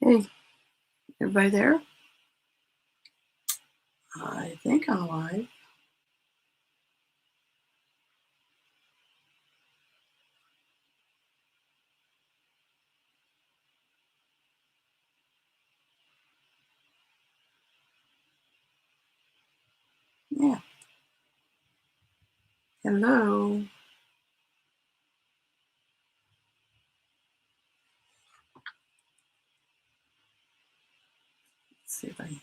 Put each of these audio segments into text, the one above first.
Hey, everybody there? I think I'm live. Yeah. Hello. Let's see if I can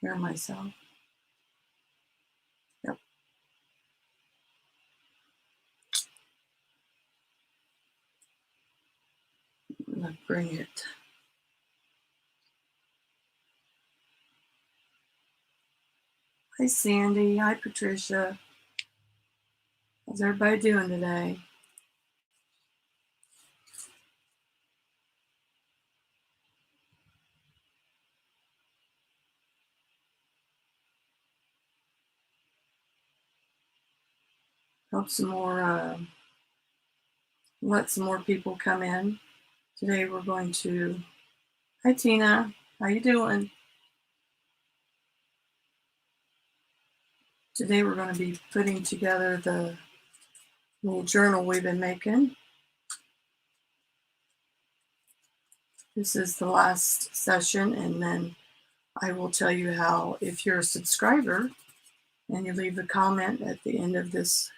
hear myself. Yep. I'm going to bring it. Hi, Sandy. Hi, Patricia. How's everybody doing today? Hope let some more people come in. Today we're going to, hi, Tina. How you doing? Today we're going to be putting together the little journal we've been making. This is the last session, and then I will tell you how, if you're a subscriber and you leave a comment at the end of this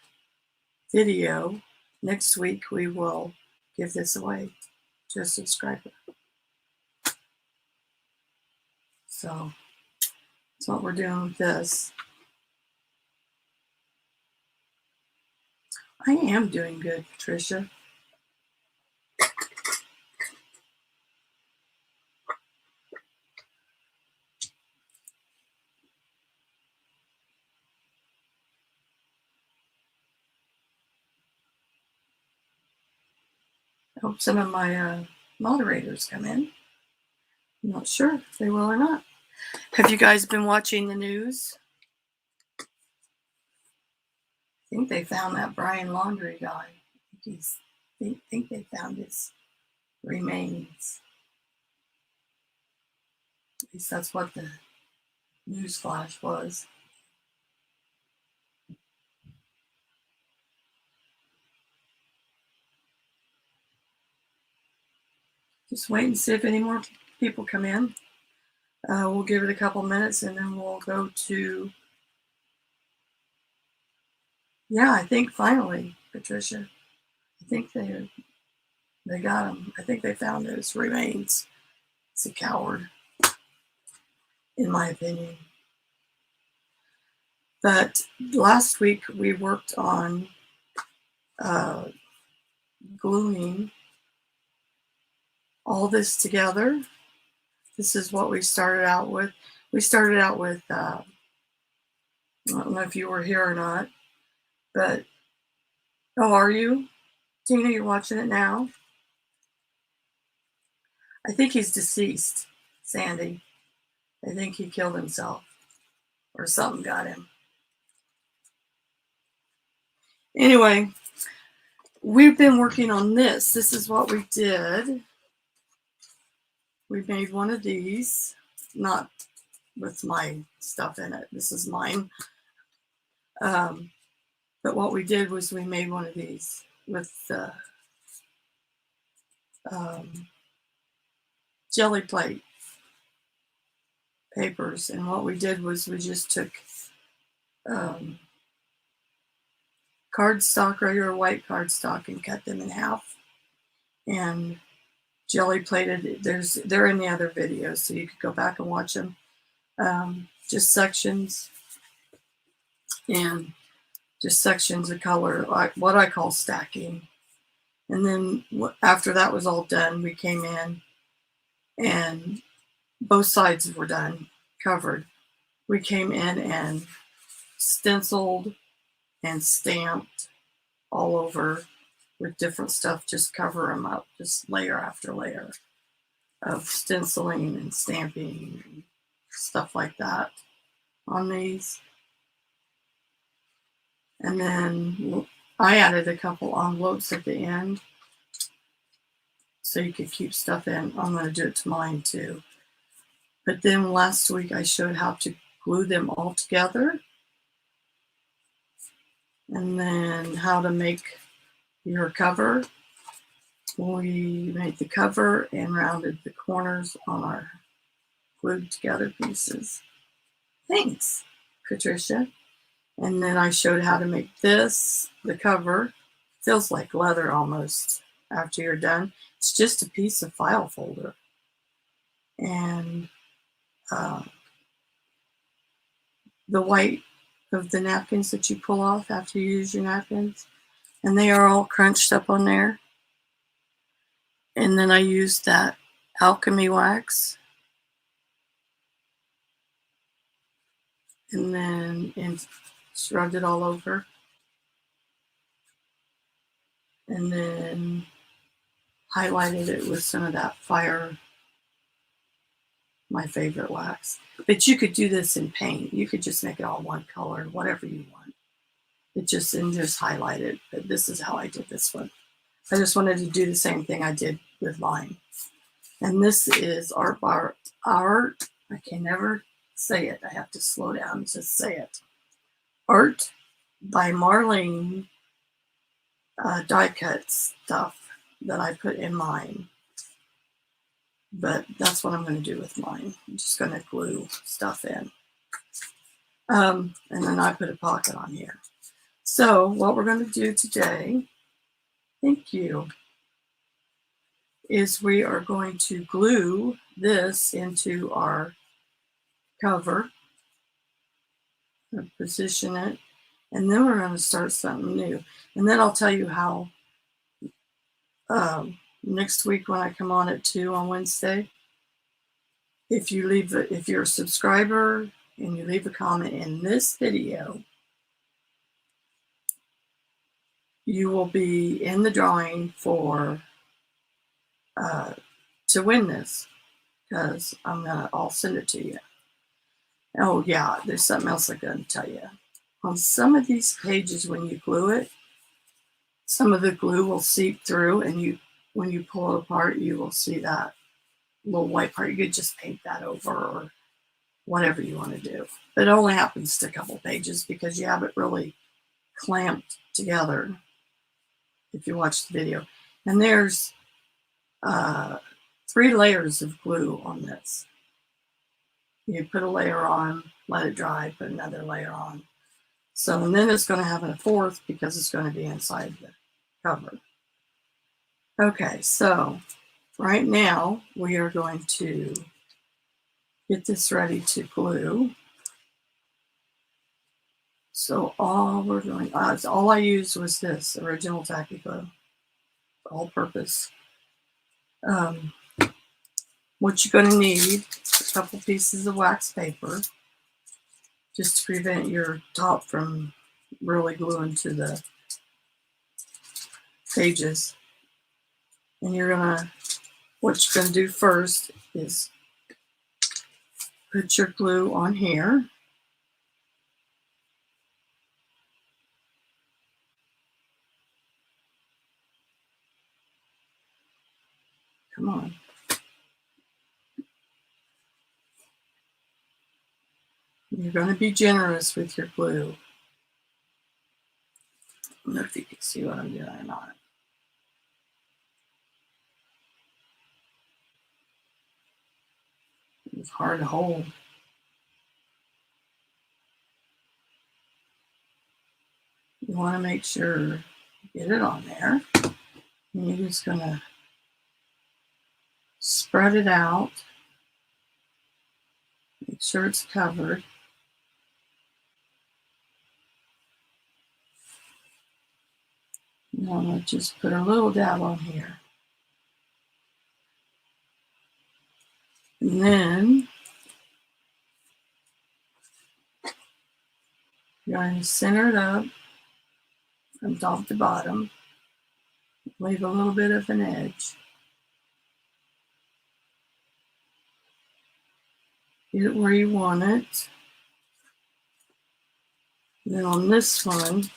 video, next week we will give this away to a subscriber. So that's what we're doing with this. I am doing good, Patricia. I hope some of my moderators come in. I'm not sure if they will or not. Have you guys been watching the news? I think they found that Brian Laundrie guy. I think they found his remains. At least that's what the news flash was. Just wait and see if any more people come in. We'll give it a couple minutes and then we'll go to, yeah, I think finally, Patricia, I think they got him. I think they found his remains. He's a coward, in my opinion. But last week we worked on gluing all this together. This is what we started out with. We started out with, I don't know if you were here or not, but, oh, are you? Tina, you're watching it now? I think he's deceased, Sandy. I think he killed himself or something got him. Anyway, we've been working on this. This is what we did. We made one of these, not with my stuff in it. This is mine. But what we did was we made one of these with jelly plate papers. And what we did was we just took cardstock, regular white cardstock, and cut them in half and jelly plated. They're in the other videos, so you could go back and watch them. Just sections and just sections of color, like what I call stacking. And then after that was all done, we came in and both sides were done, covered. We came in and stenciled and stamped all over with different stuff, just cover them up, just layer after layer of stenciling and stamping and stuff like that on these. And then I added a couple envelopes at the end so you could keep stuff in. I'm going to do it to mine too. But then last week I showed how to glue them all together, and then how to make your cover. We made the cover and rounded the corners on our glued together pieces. Thanks, Patricia. And then I showed how to make this, the cover. Feels like leather almost after you're done. It's just a piece of file folder. And the white of the napkins that you pull off after you use your napkins, and they are all crunched up on there. And then I used that alchemy wax, and then rubbed it all over, and then highlighted it with some of that fire, my favorite wax. But you could do this in paint. You could just make it all one color, whatever you want. It just highlight it. But this is how I did this one. I just wanted to do the same thing I did with mine. And this is art. I can never say it. I have to slow down to say it. Art by Marlene die cut stuff that I put in mine. But that's what I'm going to do with mine. I'm just going to glue stuff in. And then I put a pocket on here. So what we're going to do today, thank you, is we are going to glue this into our cover, position it, and then we're going to start something new. And then I'll tell you how next week when I come on at 2 on Wednesday, if you're a subscriber and you leave a comment in this video, you will be in the drawing for to win this, because I'll send it to you. Oh yeah, there's something else I'm going to tell you. On some of these pages, when you glue it, some of the glue will seep through, and when you pull it apart, you will see that little white part. You could just paint that over or whatever you want to do. But it only happens to a couple pages because you have it really clamped together if you watch the video. And there's 3 layers of glue on this. You put a layer on, let it dry, put another layer on. So, and then it's going to have a 4th because it's going to be inside the cover. Okay, so right now we are going to get this ready to glue. So all we're doing, all I used was this original tacky glue, all purpose. What you're going to need, a couple pieces of wax paper, just to prevent your top from really gluing to the pages. And what you're going to do first is put your glue on here. Come on. You're going to be generous with your glue. I don't know if you can see what I'm doing or not. It's hard to hold. You want to make sure you get it on there. And you're just going to spread it out. Make sure it's covered. And I'm going to just put a little dab on here. And then you're going to center it up from top to bottom. Leave a little bit of an edge. Get it where you want it. And then on this one,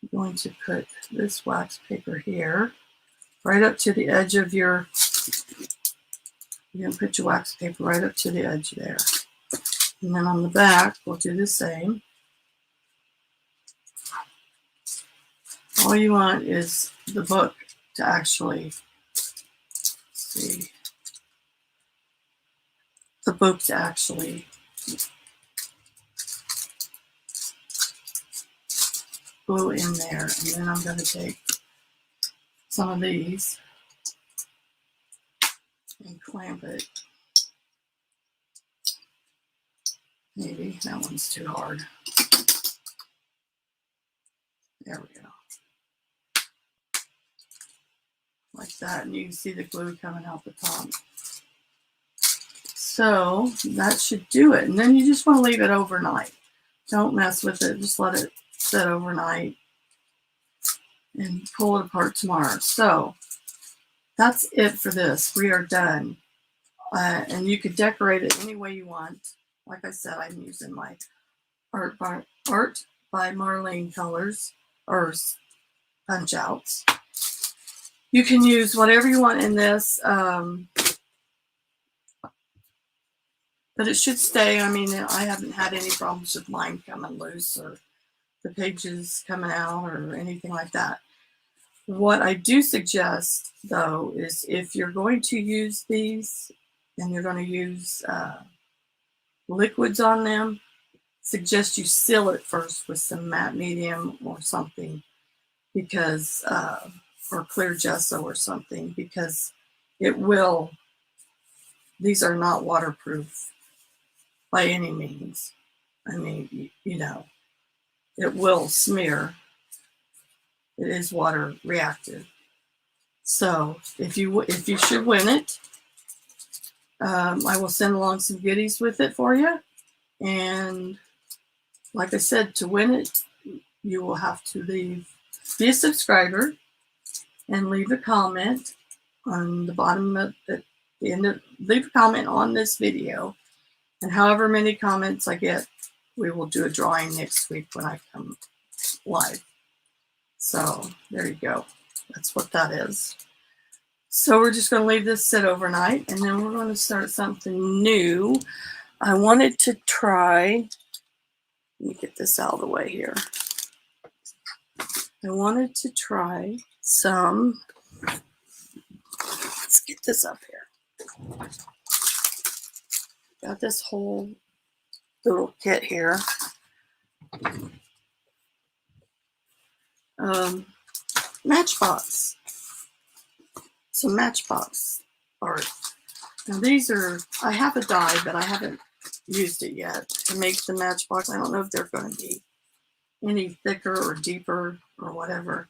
I'm going to put this wax paper here. right up to the edge of your, you're going to put your wax paper right up to the edge there. And then on the back, we'll do the same. All you want is the book to actually, see, the book to actually glue in there. And then I'm going to take some of these and clamp it. Maybe that one's too hard. There we go. Like that, and you can see the glue coming out the top. So that should do it. And then you just want to leave it overnight. Don't mess with it. Just let it sit overnight and pull it apart tomorrow. So that's it for this. We are done. And you could decorate it any way you want. Like I said, I'm using my Art by Marlene colors or punch outs. You can use whatever you want in this, but it should stay. I mean, I haven't had any problems with mine coming loose or the pages coming out or anything like that. What I do suggest, though, is if you're going to use these and you're going to use liquids on them, suggest you seal it first with some matte medium or something, because or clear gesso or something, because it will, these are not waterproof by any means. I mean, you know, it will smear. It is water reactive. So if you should win it, I will send along some goodies with it for you. And like I said, to win it, you will have to be a subscriber and leave a comment on the bottom of the end of, leave a comment on this video. And however many comments I get, we will do a drawing next week when I come live. So there you go. That's what that is. So we're just going to leave this sit overnight, and then we're going to start something new. I wanted to try, let me get this out of the way here. I wanted to try some, let's get this up here. Got this whole little kit here. Matchbox. Some Matchbox art. Now these are, I have a die, but I haven't used it yet to make the Matchbox. I don't know if they're going to be any thicker or deeper or whatever,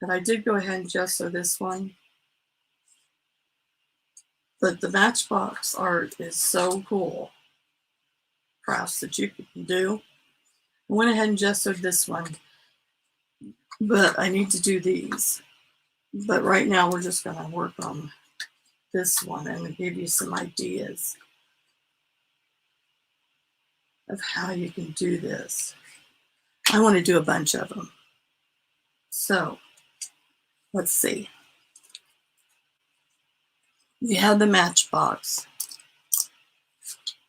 but I did go ahead and gesso this one. But the Matchbox art is so cool. Crafts that you can do. I went ahead and gessoed this one, but I need to do these. But right now we're just going to work on this one and give you some ideas of how you can do this. I want to do a bunch of them. So let's see. You have the Matchbox.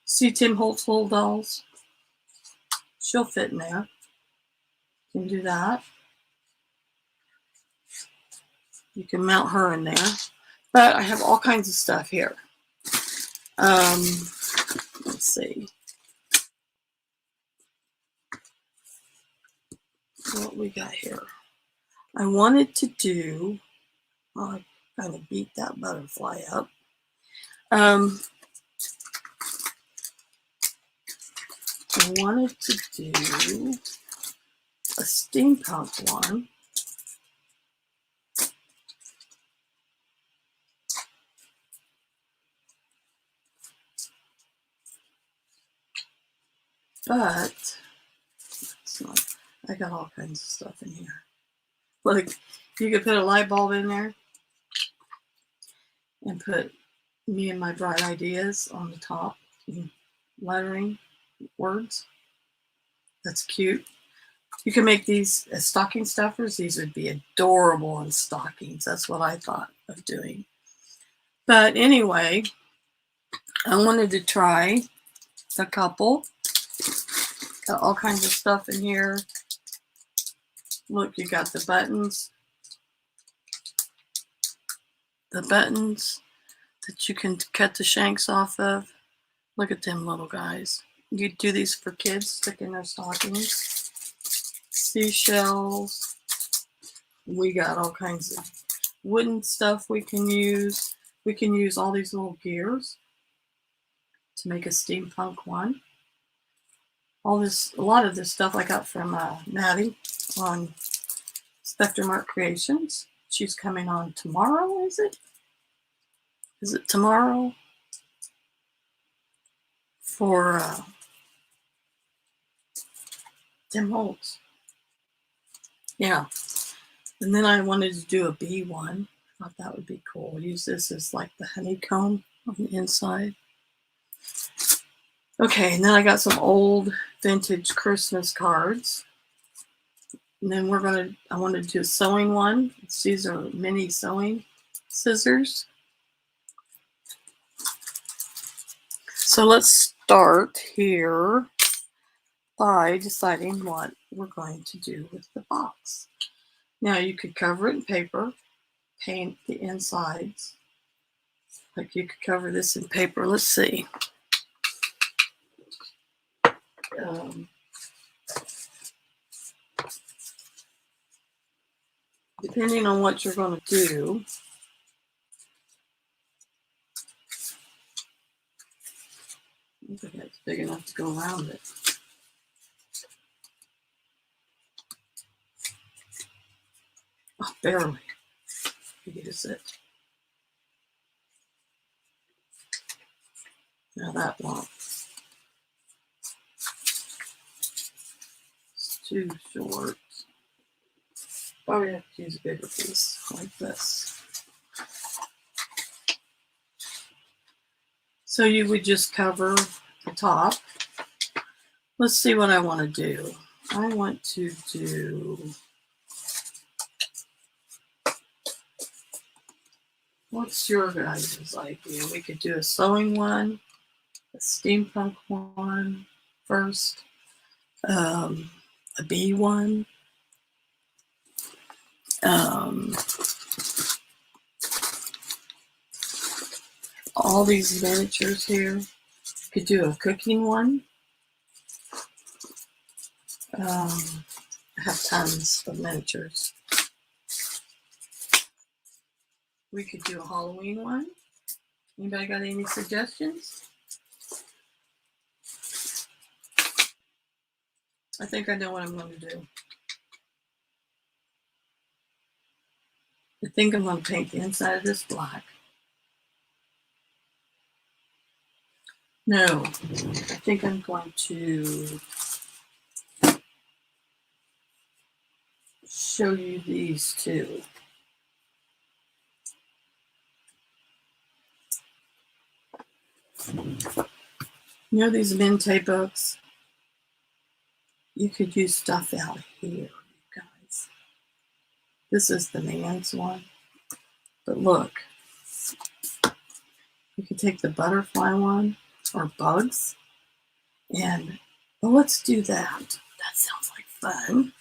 See Tim Holtz little dolls? She'll fit in there. You can do that. You can mount her in there. But I have all kinds of stuff here. Let's see. What we got here. I wanted to do, well, I kind of beat that butterfly up. I wanted to do a steampunk one. But it's not, I got all kinds of stuff in here. Like, you could put a light bulb in there and put me and my bright ideas on the top, lettering words. That's cute. You can make these as stocking stuffers. These would be adorable in stockings. That's what I thought of doing. But anyway, I wanted to try a couple. Got all kinds of stuff in here. Look, you got the buttons. The buttons that you can cut the shanks off of. Look at them little guys. You do these for kids, stick in their stockings. Seashells. We got all kinds of wooden stuff we can use. We can use all these little gears to make a steampunk one. A lot of this stuff I got from Maddie on Spectrum Art Creations. She's coming on tomorrow, is it? Is it tomorrow? For Tim Holtz. Yeah. And then I wanted to do a bee one. I thought that would be cool. Use this as like the honeycomb on the inside. Okay, and then I got some old vintage Christmas cards. And then I want to do a sewing one. These are mini sewing scissors. So let's start here by deciding what we're going to do with the box. Now you could cover it in paper, paint the insides. Like you could cover this in paper. Let's see. Depending on what you're going to do, I don't think that's big enough to go around it. Oh, barely. Use it. Now that won't. It's too short. Probably have to use a bigger piece like this. So you would just cover the top. Let's see what I want to do. I want to do, what's your guys' idea? We could do a sewing one, a steampunk one first, a bee one, all these miniatures here. Could do a cooking one. I have tons of miniatures. We could do a Halloween one. Anybody got any suggestions? I think I know what I'm going to do. I think I'm going to paint the inside of this black. No, I think I'm going to show you these two. You know these Minte books? You could use stuff out here, guys. This is the man's one. But look, you could take the butterfly one or bugs and, well, let's do that. That sounds like fun.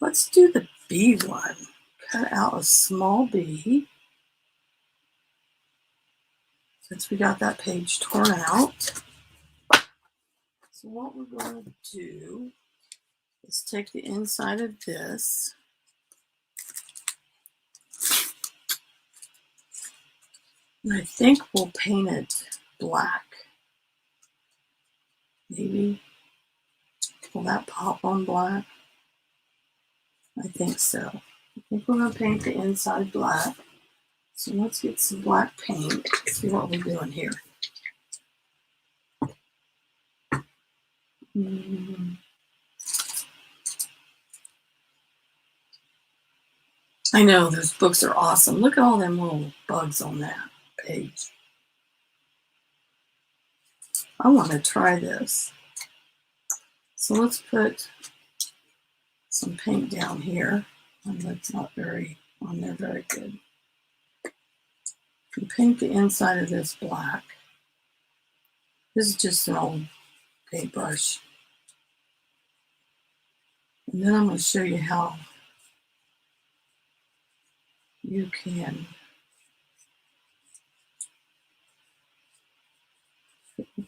Let's do the bee one. Cut out a small bee. Since we got that page torn out. So what we're going to do is take the inside of this. And I think we'll paint it black. Maybe. Will that pop on black? I think so. I think we're going to paint the inside black. So let's get some black paint. See what we're doing here. I know, those books are awesome. Look at all them little bugs on that page. I want to try this. So let's put some paint down here. And that's not very on there very good. And paint the inside of this black. This is just an old paintbrush. And then I'm going to show you how you can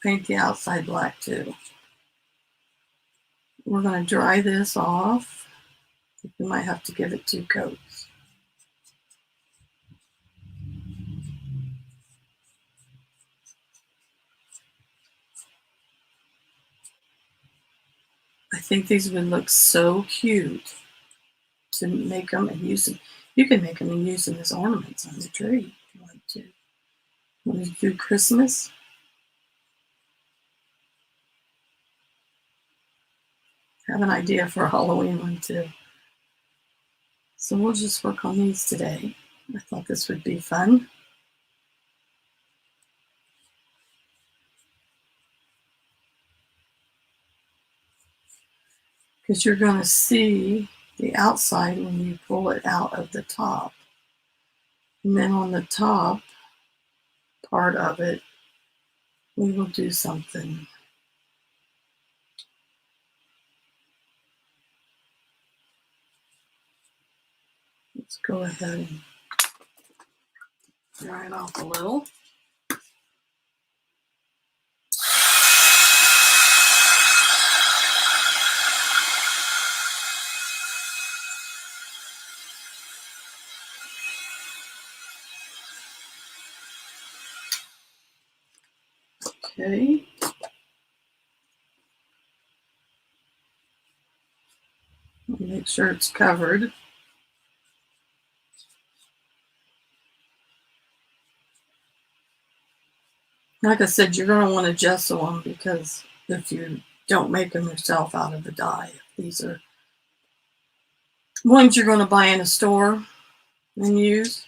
paint the outside black too. We're going to dry this off. We might have to give it 2 coats. I think these would look so cute to make them and use them. You can make them and use them as ornaments on the tree if you want to. Want to do Christmas? Have an idea for a Halloween one too. So we'll just work on these today. I thought this would be fun. Because you're going to see the outside when you pull it out of the top. And then on the top part of it, we will do something. Let's go ahead and dry it off a little. Okay. Make sure it's covered. Like I said, you're going to want to gesso them because if you don't make them yourself out of the dye, these are ones you're going to buy in a store and use.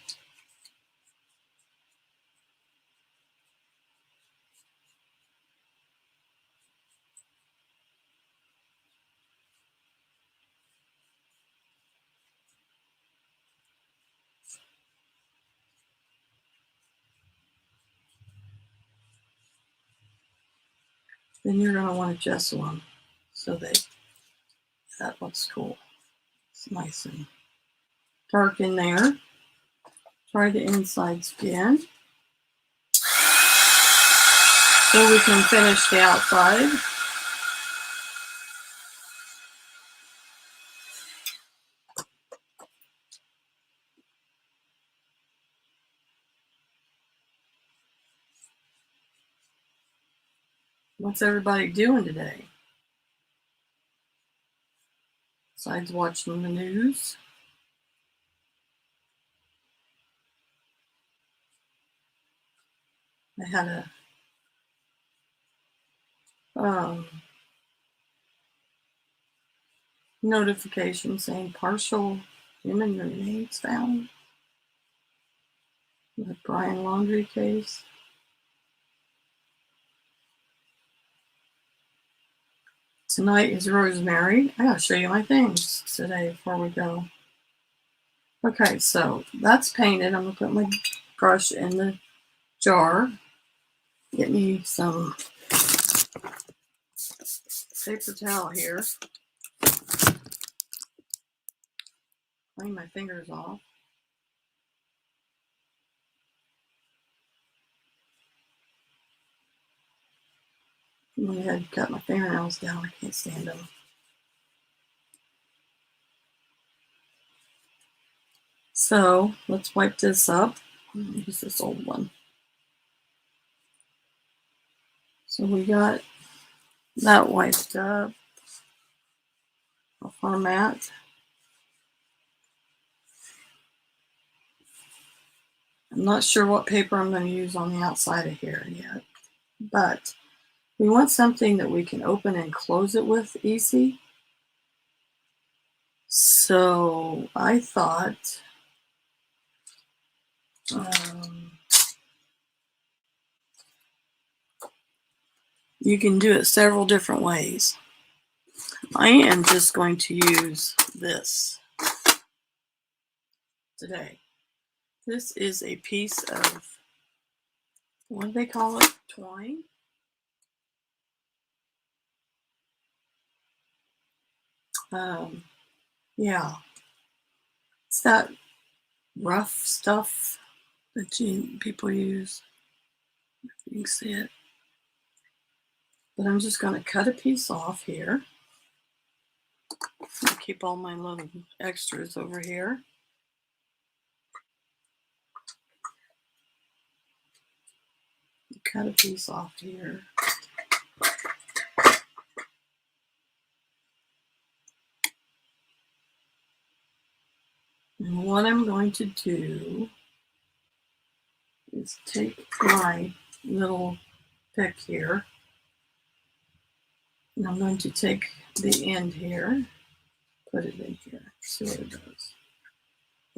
Then you're going to want to gesso them so that looks cool. It's nice and dark in there. Try the insides again. So we can finish the outside. What's everybody doing today? Besides watching the news. I had a notification saying partial human remains found. The Brian Laundrie case. Tonight is Rosemary. I gotta show you my things today before we go. Okay, so that's painted. I'm gonna put my brush in the jar. Get me some paper towel here. Clean my fingers off. I went ahead and cut my fingernails down. I can't stand them. So let's wipe this up. Use this old one. So we got that wiped up off our mat. I'm not sure what paper I'm going to use on the outside of here yet, but we want something that we can open and close it with easy. So I thought you can do it several different ways. I am just going to use this today. This is a piece of, what do they call it? Twine? Yeah. It's that rough stuff that people use. You can see it. But I'm just going to cut a piece off here. I'll keep all my little extras over here. Cut a piece off here. And what I'm going to do is take my little pick here, and I'm going to take the end here, put it in here, see what it does.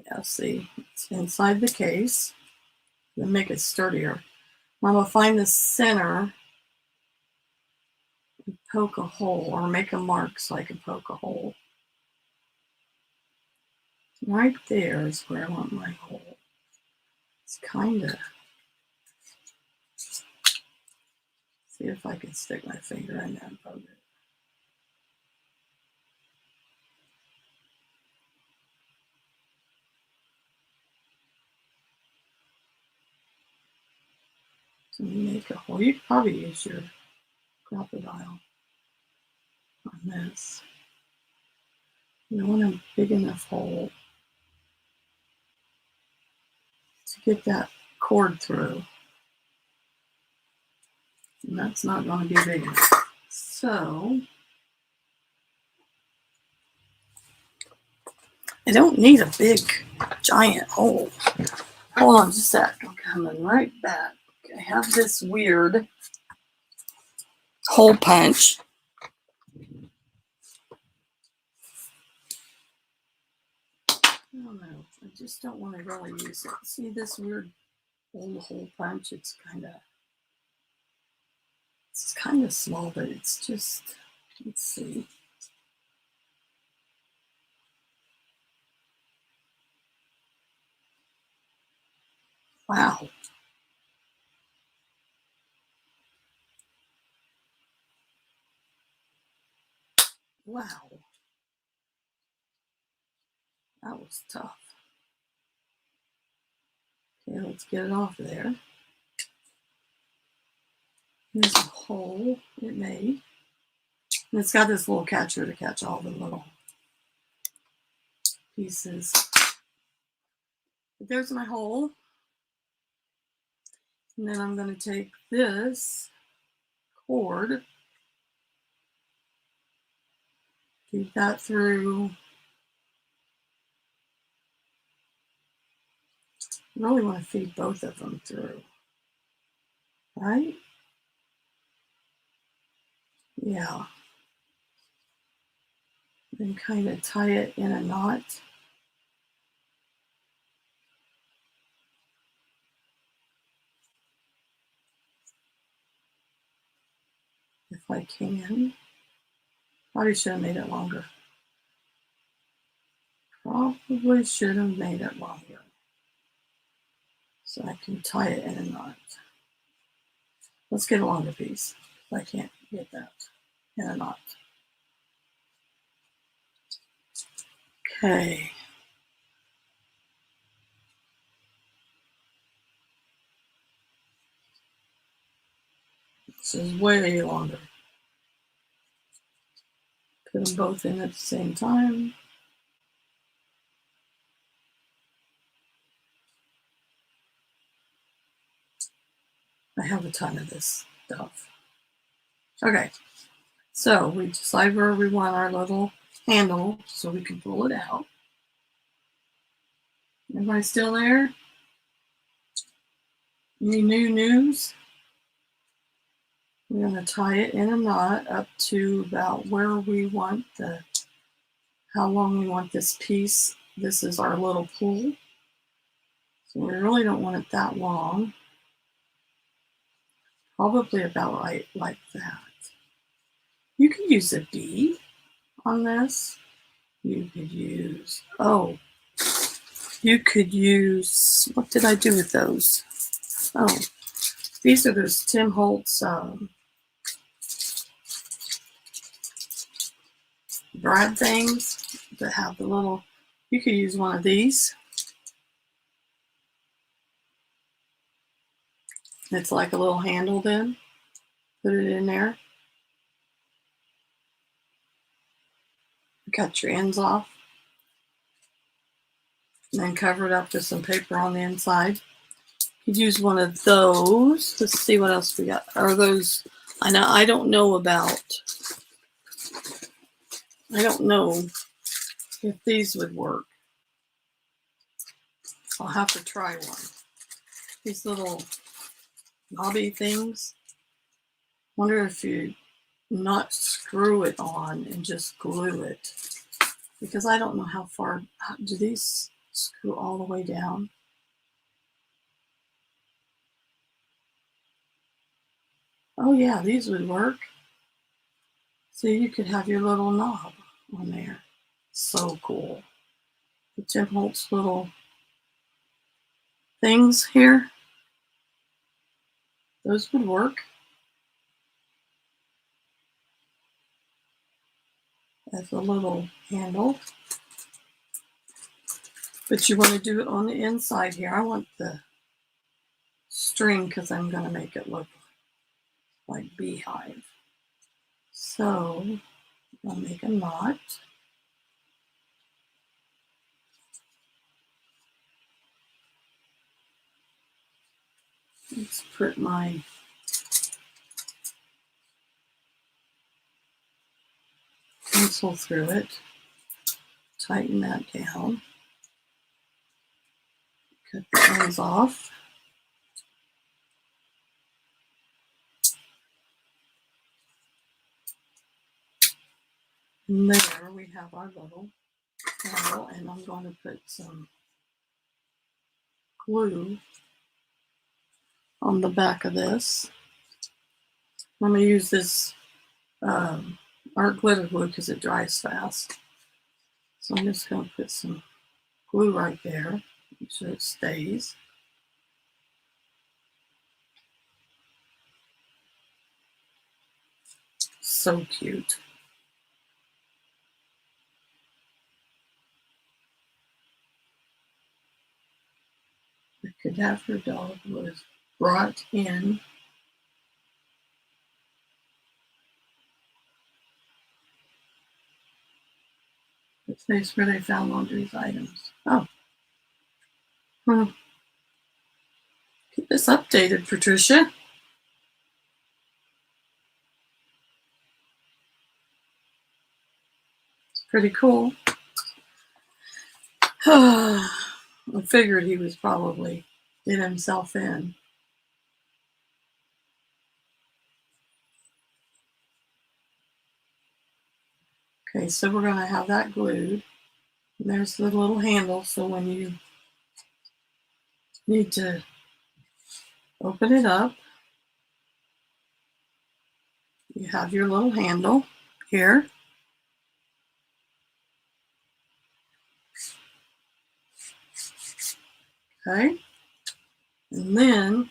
Yeah, see, it's inside the case. Then make it sturdier. I'm going to find the center and poke a hole, or make a mark so I can poke a hole. Right there is where I want my hole. It's kind of, see if I can stick my finger in there and poke it. So you make a hole. You could probably use your crocodile on this. You want a big enough hole to get that cord through. And that's not going to be big enough. So I don't need a big giant hole. Hold on just a sec. I'm coming right back. I have this weird hole punch. I don't know. I just don't want to really use it. See this weird old hole punch? It's kind of small, but it's just, let's see. Wow. Wow. That was tough. Okay, let's get it off there. There's a hole it made. And it's got this little catcher to catch all the little pieces. But there's my hole. And then I'm going to take this cord, feed that through. I really want to feed both of them through, right? Yeah. Then kind of tie it in a knot. If I can. Probably should have made it longer. Probably should have made it longer. So I can tie it in a knot. Let's get a longer piece. I can't get that in a knot. Okay. This is way longer. Put them both in at the same time. I have a ton of this stuff. Okay, so we decide where we want our little handle so we can pull it out. Everybody still there? Any new news? We're going to tie it in a knot up to about where we want how long we want this piece. This is our little pull. So we really don't want it that long. Probably about right like that. You can use a bead. on this. You could use, oh, you could use, what did I do with those? Oh, these are those Tim Holtz brad things that have the little, you could use one of these. It's like a little handle then. Put it in there. Cut your ends off. And then cover it up with some paper on the inside. You could use one of those. Let's see what else we got. Are those, I don't know if these would work. I'll have to try one. These little knobby things. Wonder if you not screw it on and just glue it. Because I don't know how far, do these screw all the way down? Oh yeah, these would work. So you could have your little knob on there. So cool. The Tim Holtz little things here, those would work as a little handle. But you want to do it on the inside here. I want the string because I'm going to make it look like beehive. So I'll make a knot. Let's put my pencil through it. Tighten that down. Cut the ends off. And there we have our little handle, and I'm going to put some glue on the back of this. I'm going to use this art glitter glue because it dries fast. So I'm just going to put some glue right there, make sure it stays. So cute. The cadaver dog was brought in. The place where they found Laundry's items. Oh. Get this updated, Patricia. It's pretty cool. I figured he was probably did himself in. Okay, so we're going to have that glued. And there's the little handle, so when you need to open it up, you have your little handle here. Okay, and then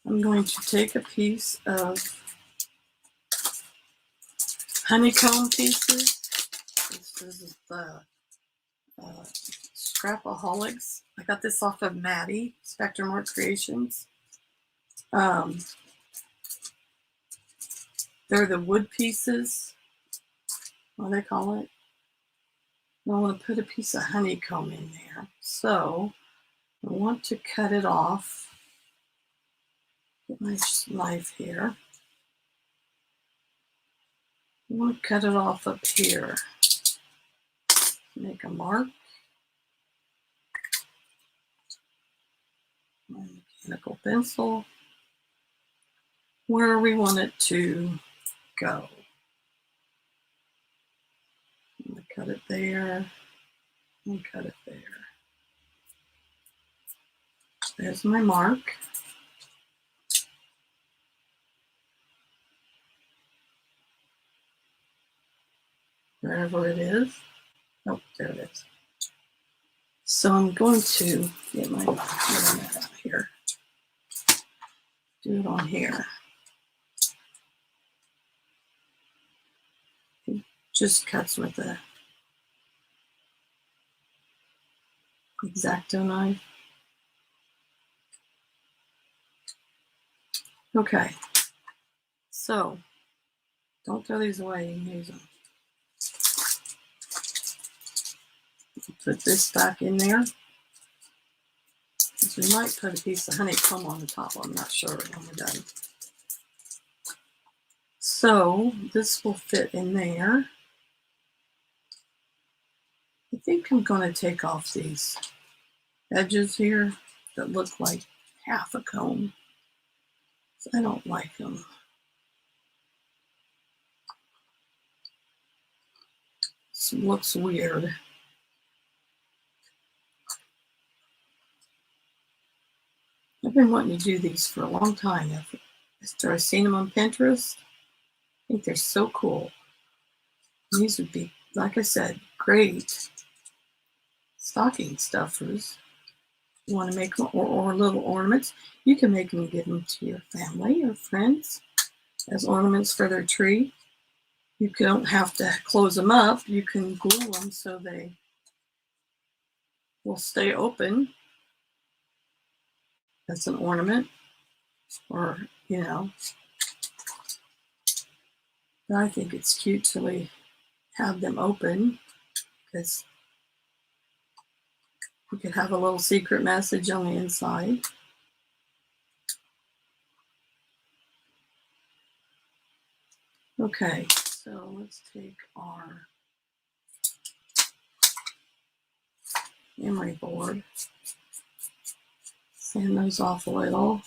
I'm going to take a piece of honeycomb pieces. This is the Scrapaholics. I got this off of Maddie, Spectrum Art Creations. They're the wood pieces. What do they call it? I want to put a piece of honeycomb in there. So I want to cut it off. Get my knife here. I want to cut it off up here. Make a mark. My mechanical pencil. Where we want it to go. I'm going to cut it there. And cut it there. There's my mark. wherever it is. Oh, there it is. So I'm going to get my internet out here. Do it on here. It just cuts with the X-Acto knife. Okay. So don't throw these away, you can use them. Put this back in there. We might put a piece of honeycomb on the top. I'm not sure when we're done. So this will fit in there. I think I'm going to take off these edges here that look like half a comb. I don't like them. This looks weird. I've been wanting to do these for a long time. After I've seen them on Pinterest, I think they're so cool. These would be, like I said, great stocking stuffers. You want to make them, or little ornaments. You can make them and give them to your family or friends as ornaments for their tree. You don't have to close them up. You can glue them so they will stay open. That's an ornament, or, you know. But I think it's cute to have them open because you could have a little secret message on the inside. Okay, so let's take our emery board, sand those off a little.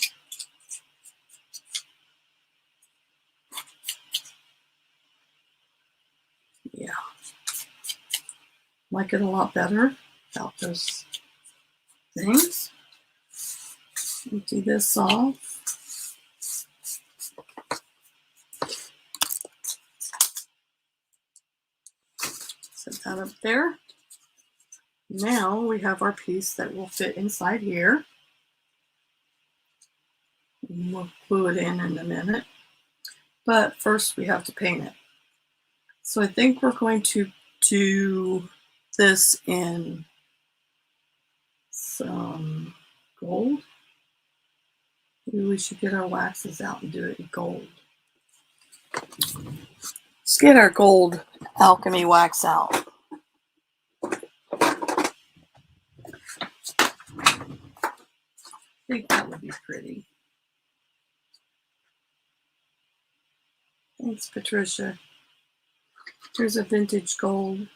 Yeah, like it a lot better without those things. Empty this off. Set that up there. Now we have our piece that will fit inside here. And we'll glue it in a minute. But first we have to paint it. So I think we're going to do this in some gold. Maybe we should get our waxes out and do it in gold. Let's get our gold alchemy wax out. I think that would be pretty. Thanks, Patricia. Here's a vintage gold.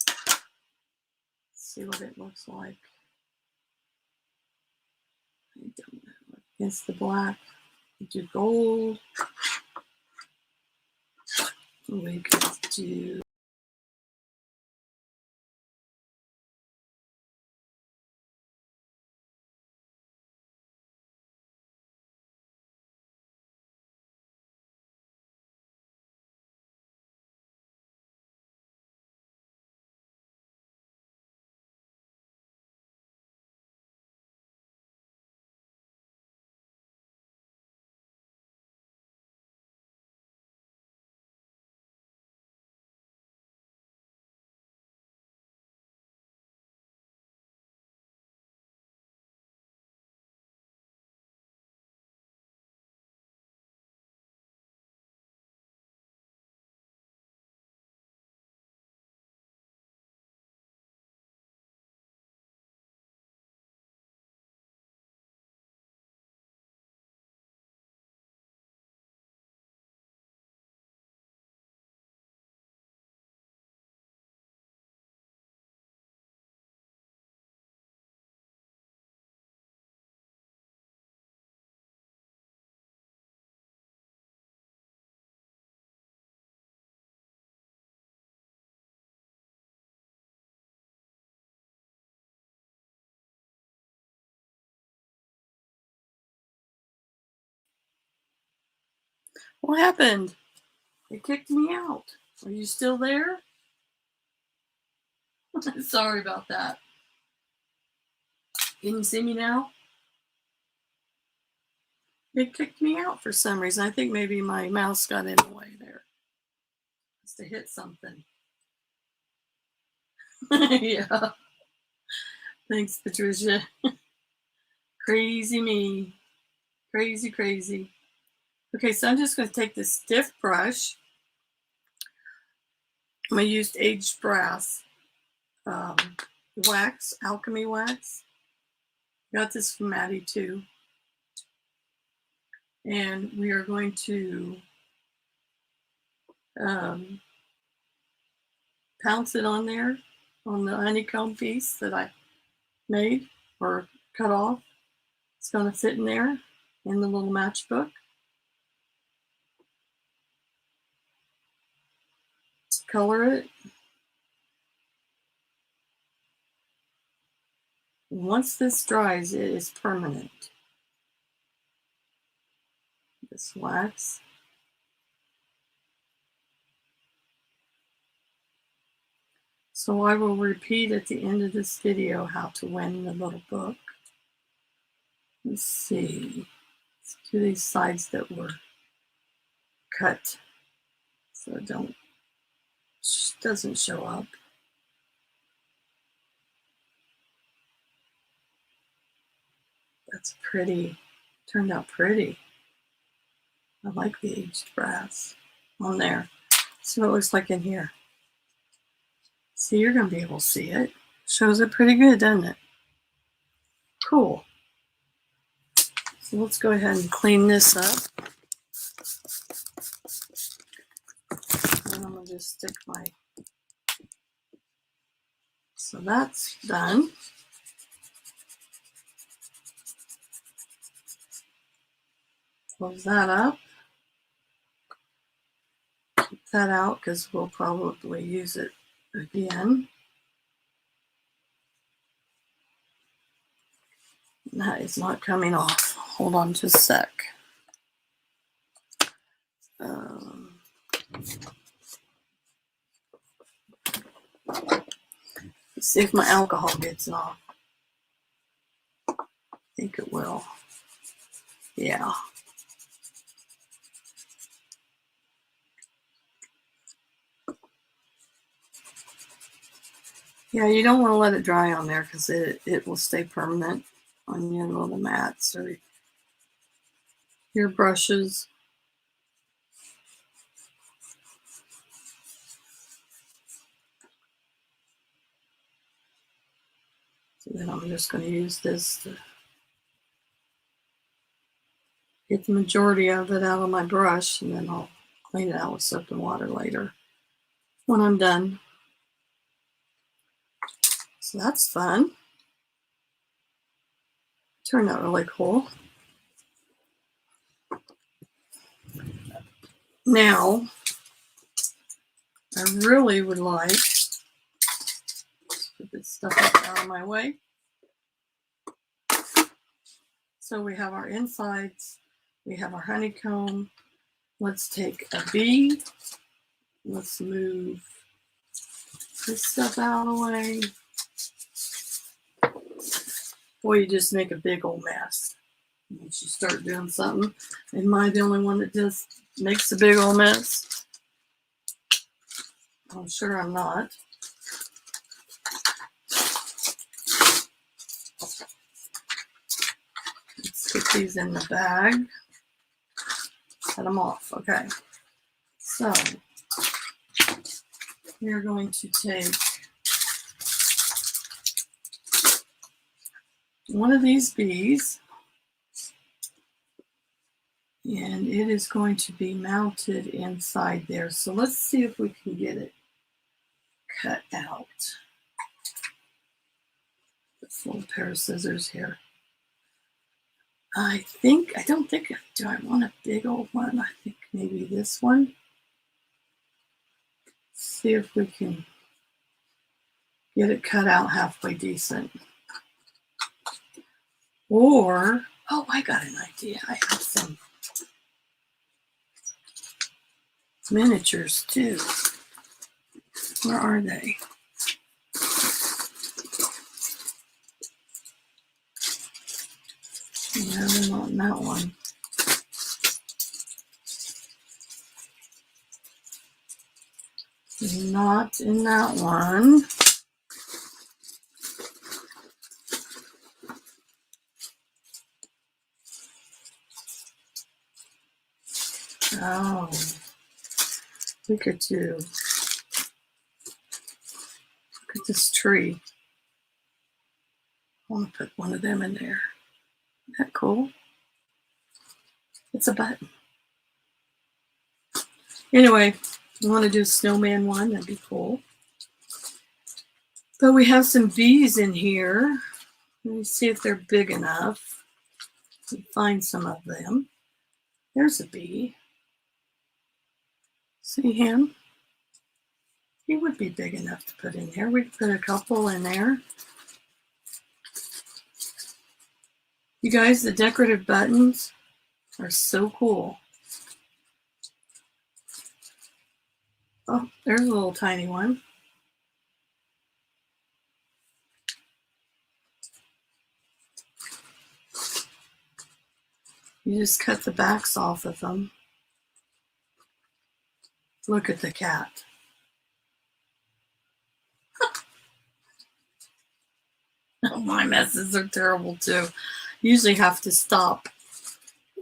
Let's see what it looks like. I don't know. Against the black. Do gold. We could do what happened? It kicked me out. Are you still there? Sorry about that. Can you see me now? It kicked me out for some reason. I think maybe my mouse got in the way there. Just to hit something. Yeah. Thanks, Patricia. Crazy me. Crazy, crazy. Okay, so I'm just going to take this stiff brush. I'm going to use aged brass wax, alchemy wax. Got this from Maddie too. And we are going to pounce it on there on the honeycomb piece that I made or cut off. It's going to fit in there in the little matchbook. Color it. Once this dries, it is permanent. This wax. So I will repeat at the end of this video how to win the little book. Let's see. Let's do these sides that were cut so it doesn't show up. That's pretty. Turned out pretty. I like the aged brass on there. See what it looks like in here. See, you're going to be able to see it. Shows it pretty good, doesn't it? Cool. So let's go ahead and clean this up. And I'm going to just stick my... So that's done. Close that up. Keep that out because we'll probably use it again. That is not coming off. Hold on just a sec. Let's see if my alcohol gets off. I think it will. Yeah. Yeah, you don't want to let it dry on there because it will stay permanent on your little mats or your brushes. So then I'm just going to use this to get the majority of it out of my brush, and then I'll clean it out with soap and water later when I'm done. So that's fun. Turned out really cool. Now, I really would like, put this stuff out of my way. So we have our insides, we have our honeycomb. Let's take a bee. Let's move this stuff out of the way. Boy, you just make a big old mess once you start doing something. Am I the only one that just makes a big old mess? I'm sure I'm not. Let's get these in the bag. Cut them off. Okay. So we're going to take one of these bees, and it is going to be mounted inside there. So let's see if we can get it cut out. This little pair of scissors here. I don't think, do I want a big old one? I think maybe this one. See if we can get it cut out halfway decent. Or, oh, I got an idea. I have some miniatures too. Where are they? No, they're not in that one. Not in that one. Oh, look at you. Look at this tree. I want to put one of them in there. Isn't that cool? It's a button. Anyway, I want to do a snowman one. That'd be cool. But we have some bees in here. Let me see if they're big enough. Find some of them. There's a bee. See him? He would be big enough to put in there. We could put a couple in there. You guys, the decorative buttons are so cool. Oh, there's a little tiny one. You just cut the backs off of them. Look at the cat. Oh, my messes are terrible too. Usually have to stop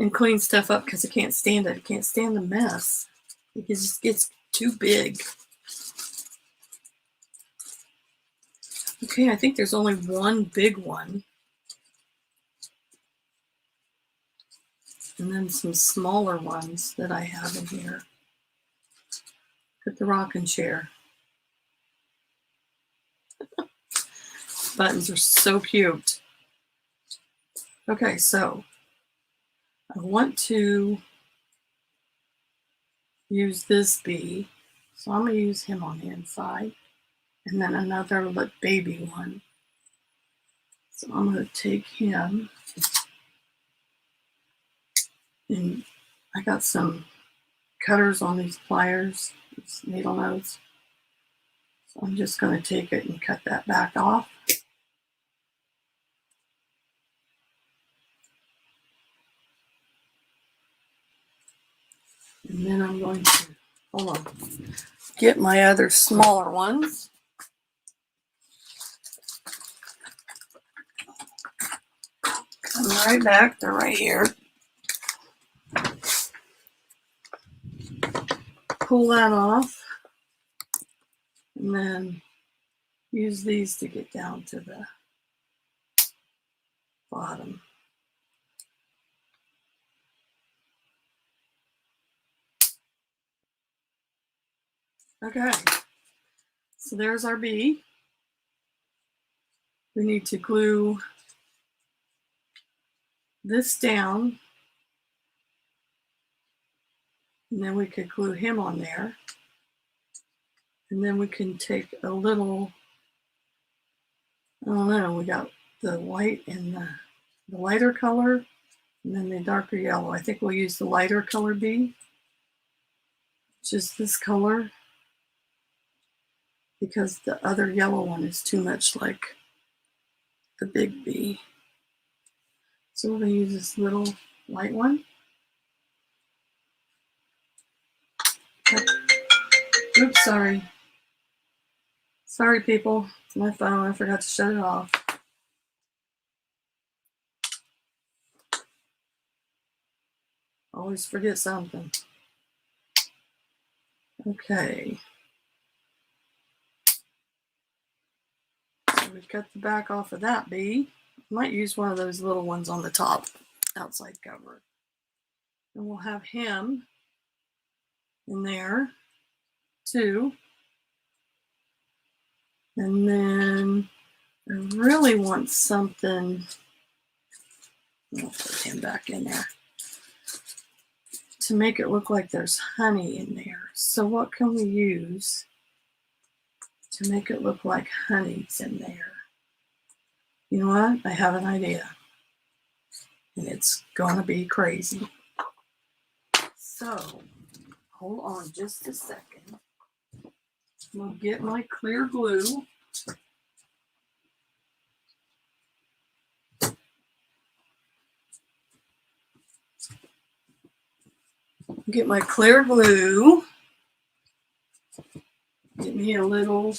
and clean stuff up because I can't stand it. I can't stand the mess. It just gets too big. Okay, I think there's only one big one. And then some smaller ones that I have in here. Look at the rocking chair. Buttons are so cute. Okay, so I want to use this bee. So I'm going to use him on the inside. And then another baby one. So I'm going to take him. And I got some cutters on these pliers, these needle nose. So I'm just going to take it and cut that back off. And then I'm going to, hold on, get my other smaller ones. Come right back, they're right here. Pull that off. And then use these to get down to the bottom. Okay, so there's our bee. We need to glue this down, and then we could glue him on there. And then we can take a little, I don't know, we got the white and the lighter color, and then the darker yellow. I think we'll use the lighter color bee, which is this color, because the other yellow one is too much like the big bee. So we're going to use this little light one. Oops, sorry. Sorry, people. It's my phone. I forgot to shut it off. Always forget something. Okay. So we've cut the back off of that bee. Might use one of those little ones on the top, outside cover. And we'll have him in there too. And then I really want something, I'll put him back in there, to make it look like there's honey in there. So what can we use to make it look like honey's in there? You know what? I have an idea. And it's gonna be crazy. So, hold on just a second. We'll get my clear glue. Get my clear glue. Get me a little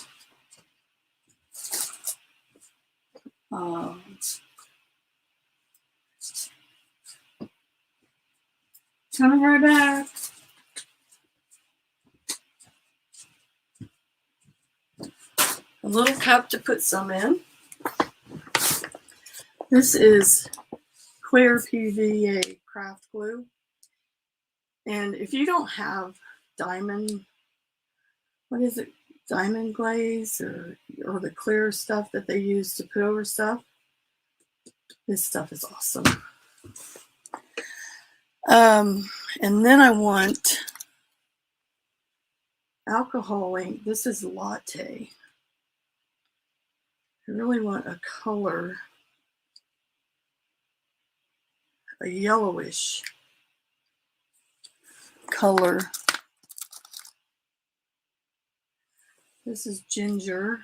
coming right back. A little cup to put some in. This is clear PVA craft glue. And if you don't have diamond, what is it? Diamond glaze or the clear stuff that they use to put over stuff. This stuff is awesome. And then I want alcohol ink. This is latte. I really want a color, a yellowish color. This is ginger.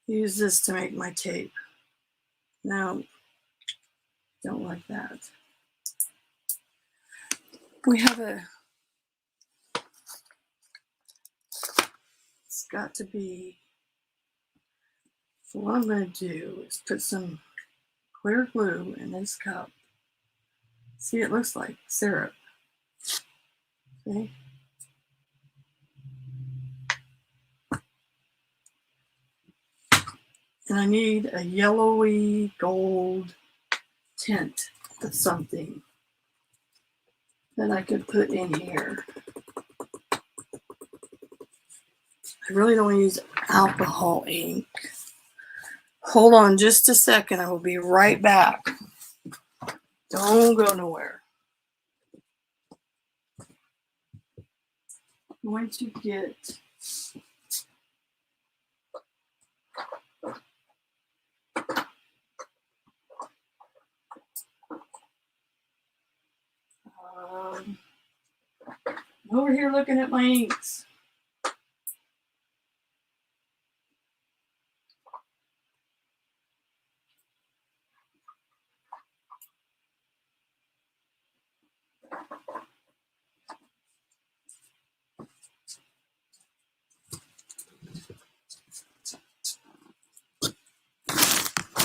Use this to make my tape. No, don't like that. We have it's got to be, so what I'm going to do is put some clear glue in this cup. See, it looks like syrup. Okay. And I need a yellowy gold tint of something that I could put in here. I really don't want to use alcohol ink. Hold on just a second. I will be right back. Don't go nowhere. I'm going to get over here looking at my inks.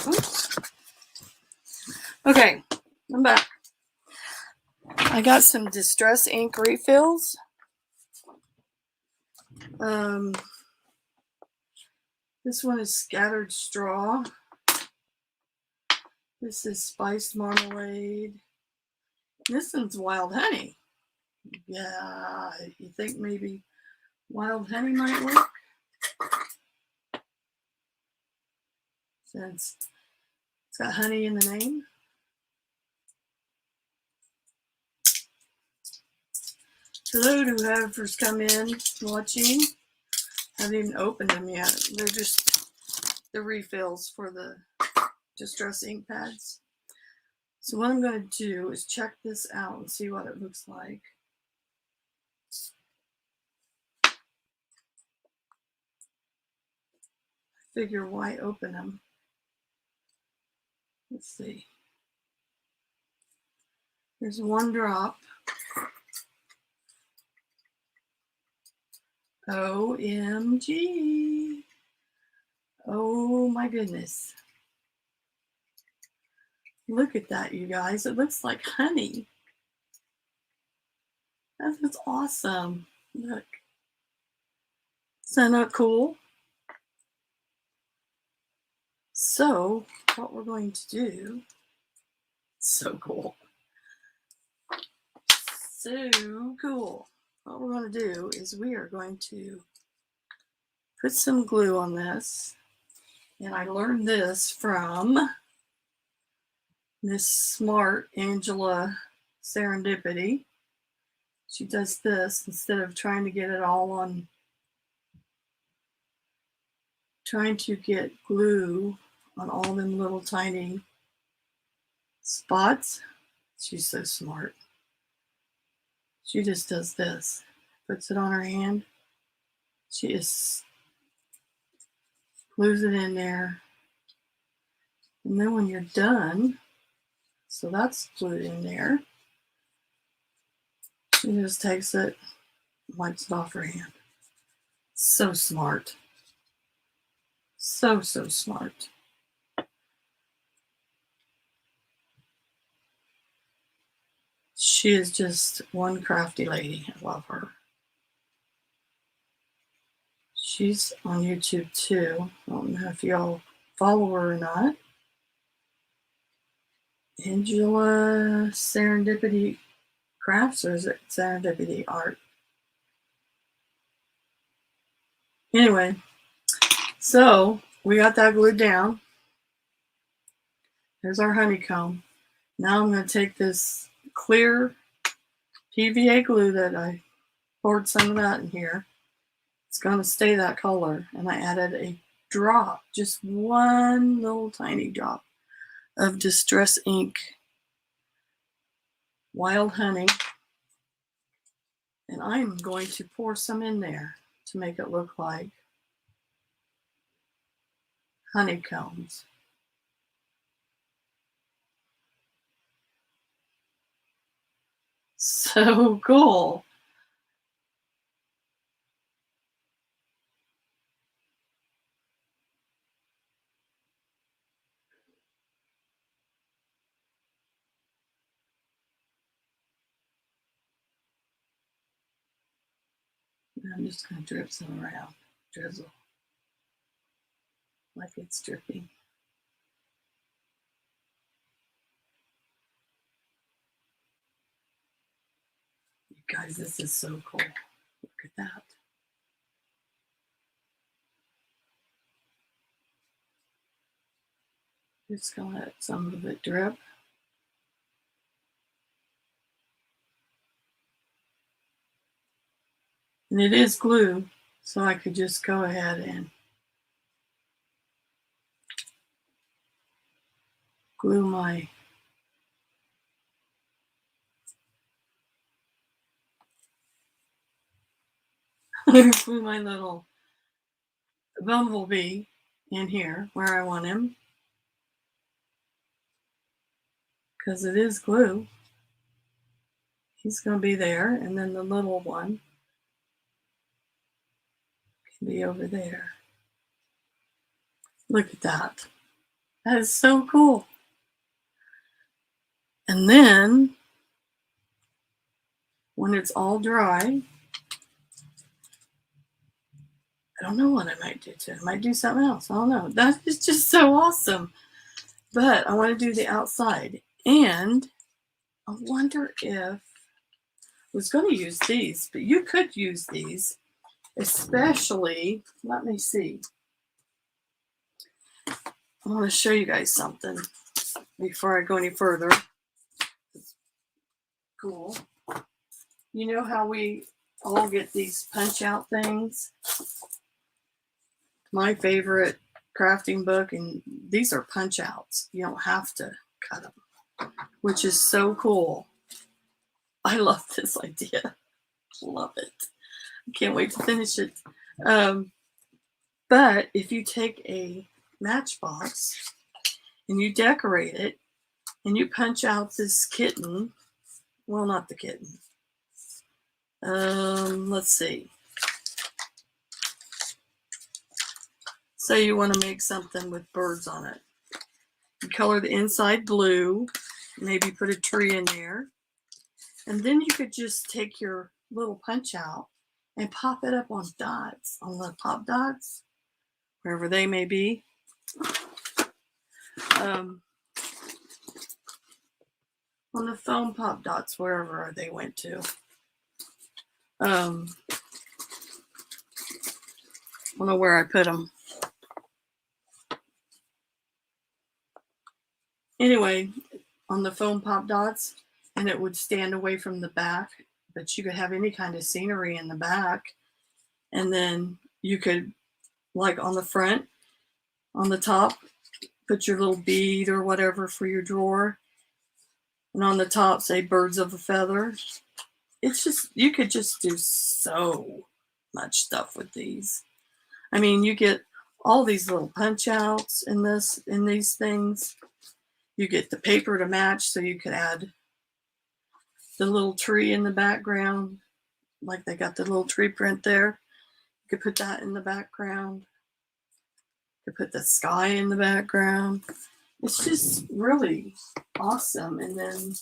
Oops. Okay, I'm back. I got some Distress ink refills. This one is Scattered Straw. This is Spiced Marmalade. This one's Wild Honey. Yeah, you think maybe Wild Honey might work? Since it's got honey in the name. Hello to whoever's come in watching. I haven't even opened them yet. They're just the refills for the Distress ink pads. So what I'm going to do is check this out and see what it looks like. Figure why open them. Let's see. There's one drop. OMG. Oh my goodness. Look at that, you guys. It looks like honey. That's awesome. Look. Isn't that cool? So, what we're going to do, so cool. So cool. What we're going to do is we are going to put some glue on this. And I learned this from Miss Smart Angela Serendipity. She does this instead of trying to get it all on, trying to get glue on all them little tiny spots. She's so smart. She just does this. puts it on her hand. She just glues it in there. And then when you're done, so that's glued in there, she just takes it, wipes it off her hand. So smart. So smart. She is just one crafty lady. I love her. She's on YouTube too. I don't know if y'all follow her or not. Angela Serendipity Crafts, or is it Serendipity Art? Anyway, so we got that glued down. There's our honeycomb. Now I'm going to take this clear PVA glue that I poured some of that in here. It's going to stay that color. And I added a drop, just one little tiny drop of Distress Ink Wild Honey. And I'm going to pour some in there to make it look like honeycombs. So cool. I'm just going to drip some around, drizzle, like it's dripping. You guys, this is so cool. Look at that. Just going to let some of it drip. And it is glue, so I could just go ahead and glue my glue my little bumblebee in here where I want him, because it is glue. He's going to be there, and then the little one can be over there. Look at that. That is so cool. And then when it's all dry, I don't know what I might do to it. I might do something else. I don't know. That is just so awesome. But I want to do the outside. And I wonder if I was going to use these, but you could use these, especially, let me see. I want to show you guys something before I go any further. It's cool. You know how we all get these punch out things? My favorite crafting book, and these are punch outs. You don't have to cut them, which is so cool. I love this idea. Love it. I can't wait to finish it. But if you take a matchbox and you decorate it and you punch out this kitten, well, not the kitten. Let's see. Say you want to make something with birds on it. You color the inside blue, maybe put a tree in there. And then you could just take your little punch out and pop it up on dots, on the pop dots, wherever they may be. On the foam pop dots, wherever they went to. I don't know where I put them. Anyway, on the foam pop dots, and it would stand away from the back, but you could have any kind of scenery in the back. And then you could, like on the front, on the top, put your little bead or whatever for your drawer. And on the top, say birds of a feather. it's just, you could just do so much stuff with these. I mean, you get all these little punch outs in these things. You get the paper to match, so you could add the little tree in the background, like they got the little tree print there. You could put that in the background. You could put the sky in the background. It's just really awesome. And then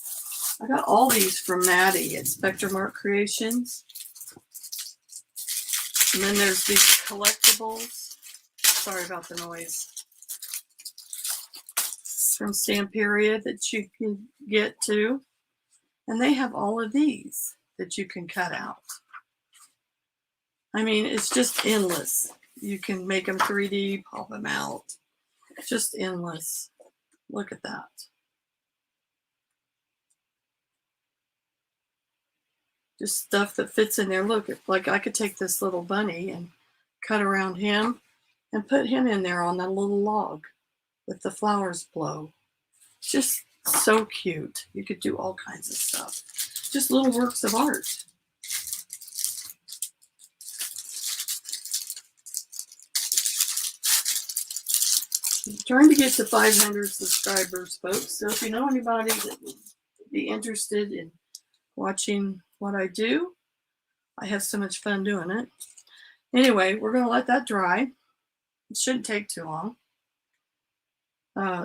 I got all these from Maddie at Spectrum Art Creations. And then there's these collectibles. Sorry about the noise. It's from Stamperia that you can get too. And they have all of these that you can cut out. I mean, it's just endless. You can make them 3D, pop them out. Just endless. Look at that. Just stuff that fits in there. Look, like I could take this little bunny and cut around him and put him in there on that little log with the flowers blow. Just so cute. You could do all kinds of stuff. Just little works of art. I'm trying to get to 500 subscribers, folks. So if you know anybody that would be interested in watching what I do, I have so much fun doing it. Anyway, we're going to let that dry. It shouldn't take too long.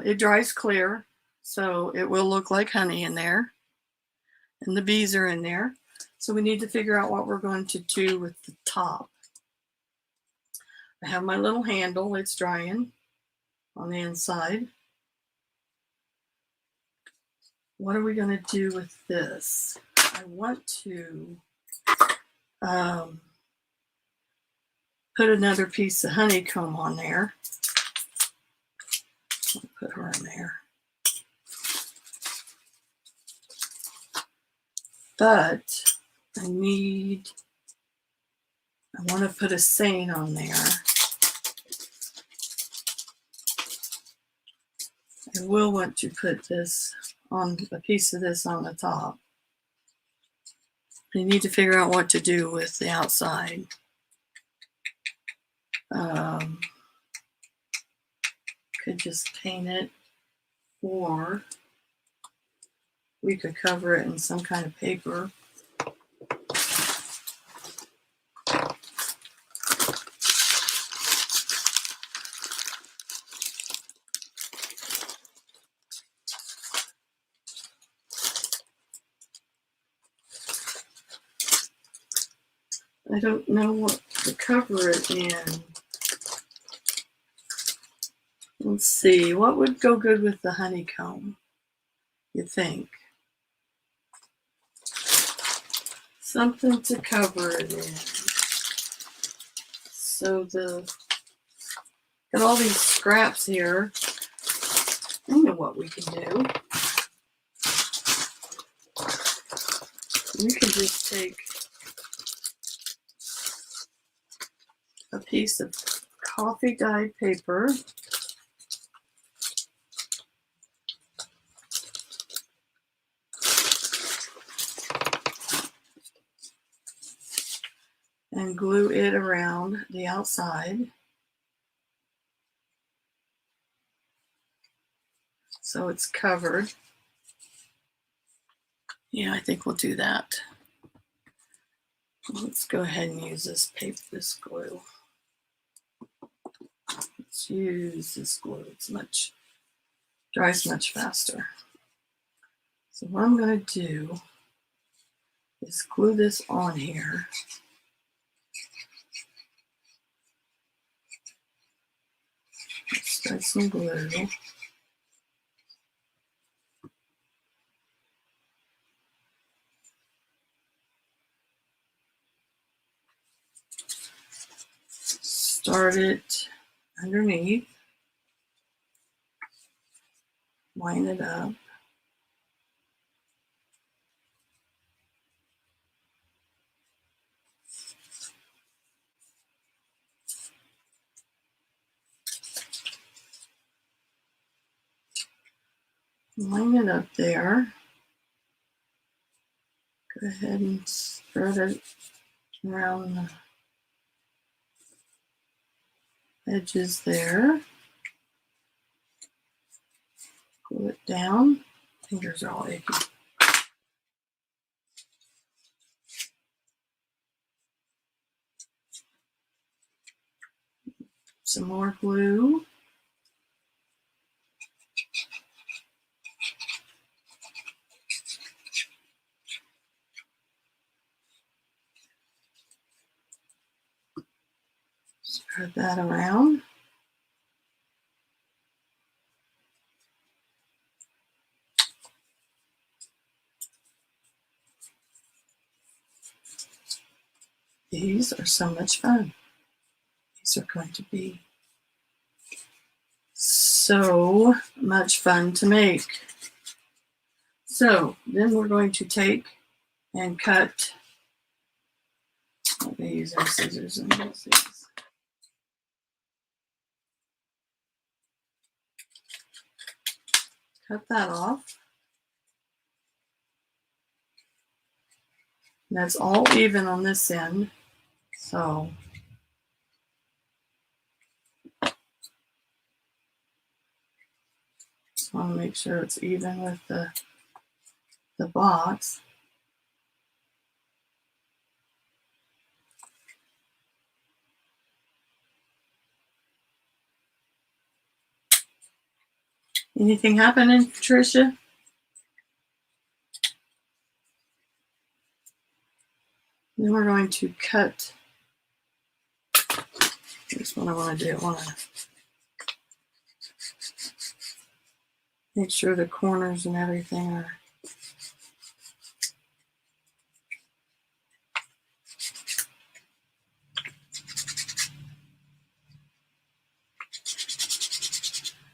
It dries clear, so it will look like honey in there. And the bees are in there. So we need to figure out what we're going to do with the top. I have my little handle. It's drying on the inside. What are we going to do with this? I want to put another piece of honeycomb on there. I'll put her in there. But I want to put a saying on there. I will want to put this on, a piece of this on the top. I need to figure out what to do with the outside. Could just paint it, or we could cover it in some kind of paper. I don't know what to cover it in. Let's see, what would go good with the honeycomb, you think? Something to cover it in. So got all these scraps here. I know what we can do. We can just take a piece of coffee dyed paper. And glue it around the outside. So it's covered. Yeah, I think we'll do that. Let's go ahead and use this paper, this glue. Let's use this glue. Dries much faster. So what I'm going to do is glue this on here. Let's start some glue. Start it underneath. Line it up. Line it up there. Go ahead and spread it around the edges there. Glue it down. Fingers are all icky. Some more glue. Spread that around. These are so much fun. These are going to be so much fun to make. So then we're going to take and cut. Let me use our scissors and use these. Cut that off. That's all even on this end. So just want to make sure it's even with the box. Anything happening, Patricia? Then we're going to cut. Here's what I want to do. I want to make sure the corners and everything are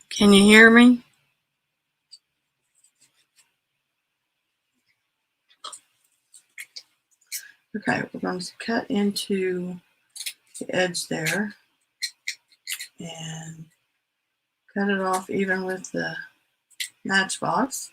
Can you hear me? Okay, we're going to cut into the edge there and cut it off even with the matchbox.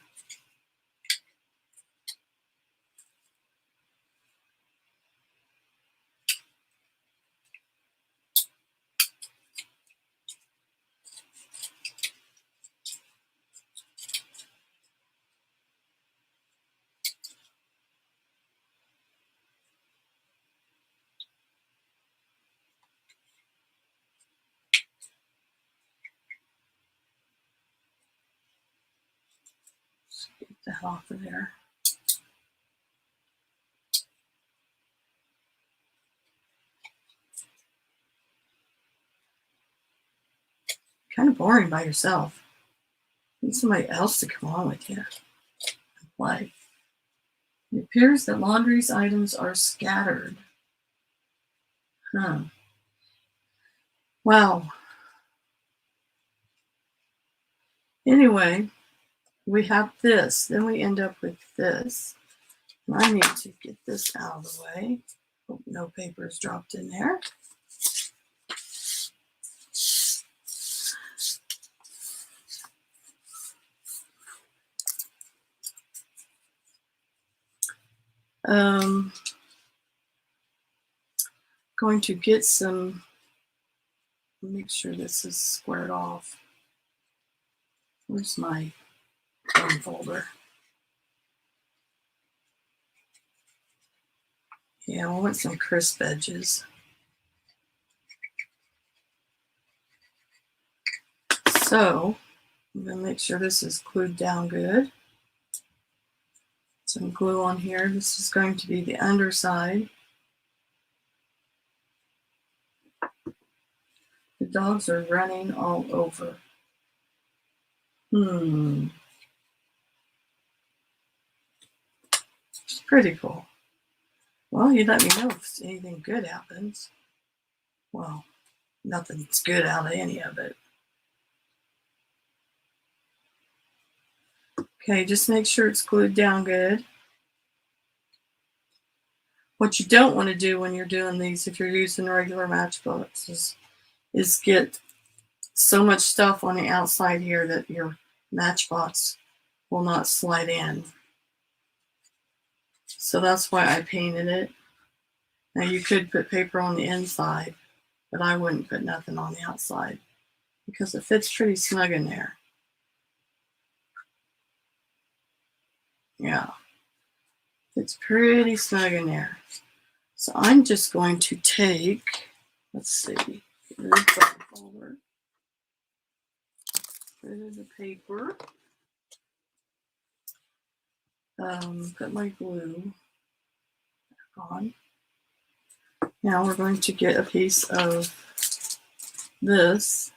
Just get that off of there. Kind of boring by yourself. Need somebody else to come on with you and play. It appears that laundry's items are scattered. Huh. Wow. Anyway, we have this. Then we end up with this. I need to get this out of the way. Hope no paper is dropped in there. Going to get some, make sure this is squared off. Where's my phone folder? Yeah, I want some crisp edges. So I'm going to make sure this is glued down good. Some glue on here. This is going to be the underside. The dogs are running all over. It's pretty cool. Well, you let me know if anything good happens. Well, nothing's good out of any of it. Okay, just make sure it's glued down good. What you don't want to do when you're doing these, if you're using regular matchboxes, is get so much stuff on the outside here that your matchbox will not slide in. So that's why I painted it. Now you could put paper on the inside, but I wouldn't put nothing on the outside because it fits pretty snug in there. Yeah, it's pretty snug in there. So I'm just going to take, let's see, get rid of the folder, rid of the paper, put my glue back on. Now we're going to get a piece of this.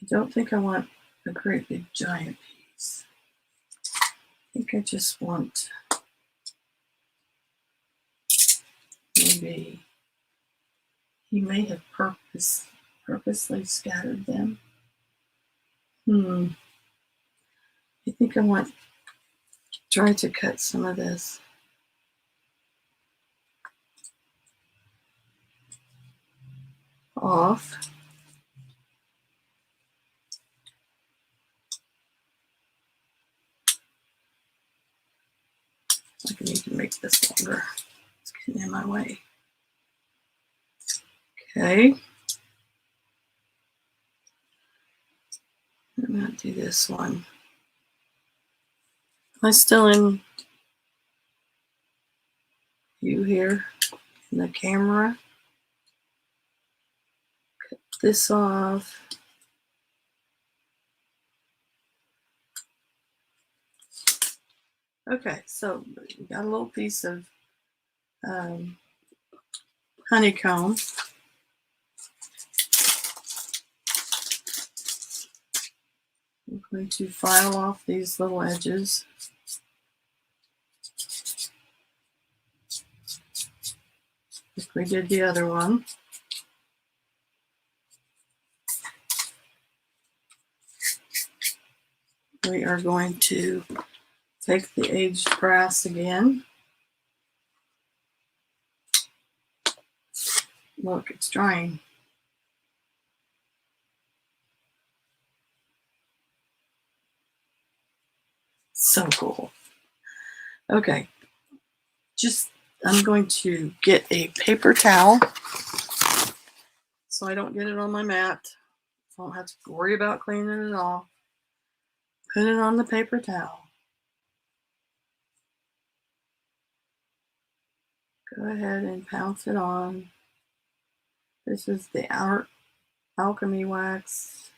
I don't think I want a great big giant piece. I think I just want maybe, he may have purposely scattered them. I think I want to try to cut some of this off. I need to make this longer. It's getting in my way. Okay. I'm going to do this one. Am I still in view here in the camera? Cut this off. Okay, so we got a little piece of honeycomb. I'm going to file off these little edges. Like we did the other one. We are going to take the aged grass again. Look, it's drying. So cool. Okay, I'm going to get a paper towel so I don't get it on my mat. So I don't have to worry about cleaning it off. Put it on the paper towel. Go ahead and pounce it on. This is the alchemy wax.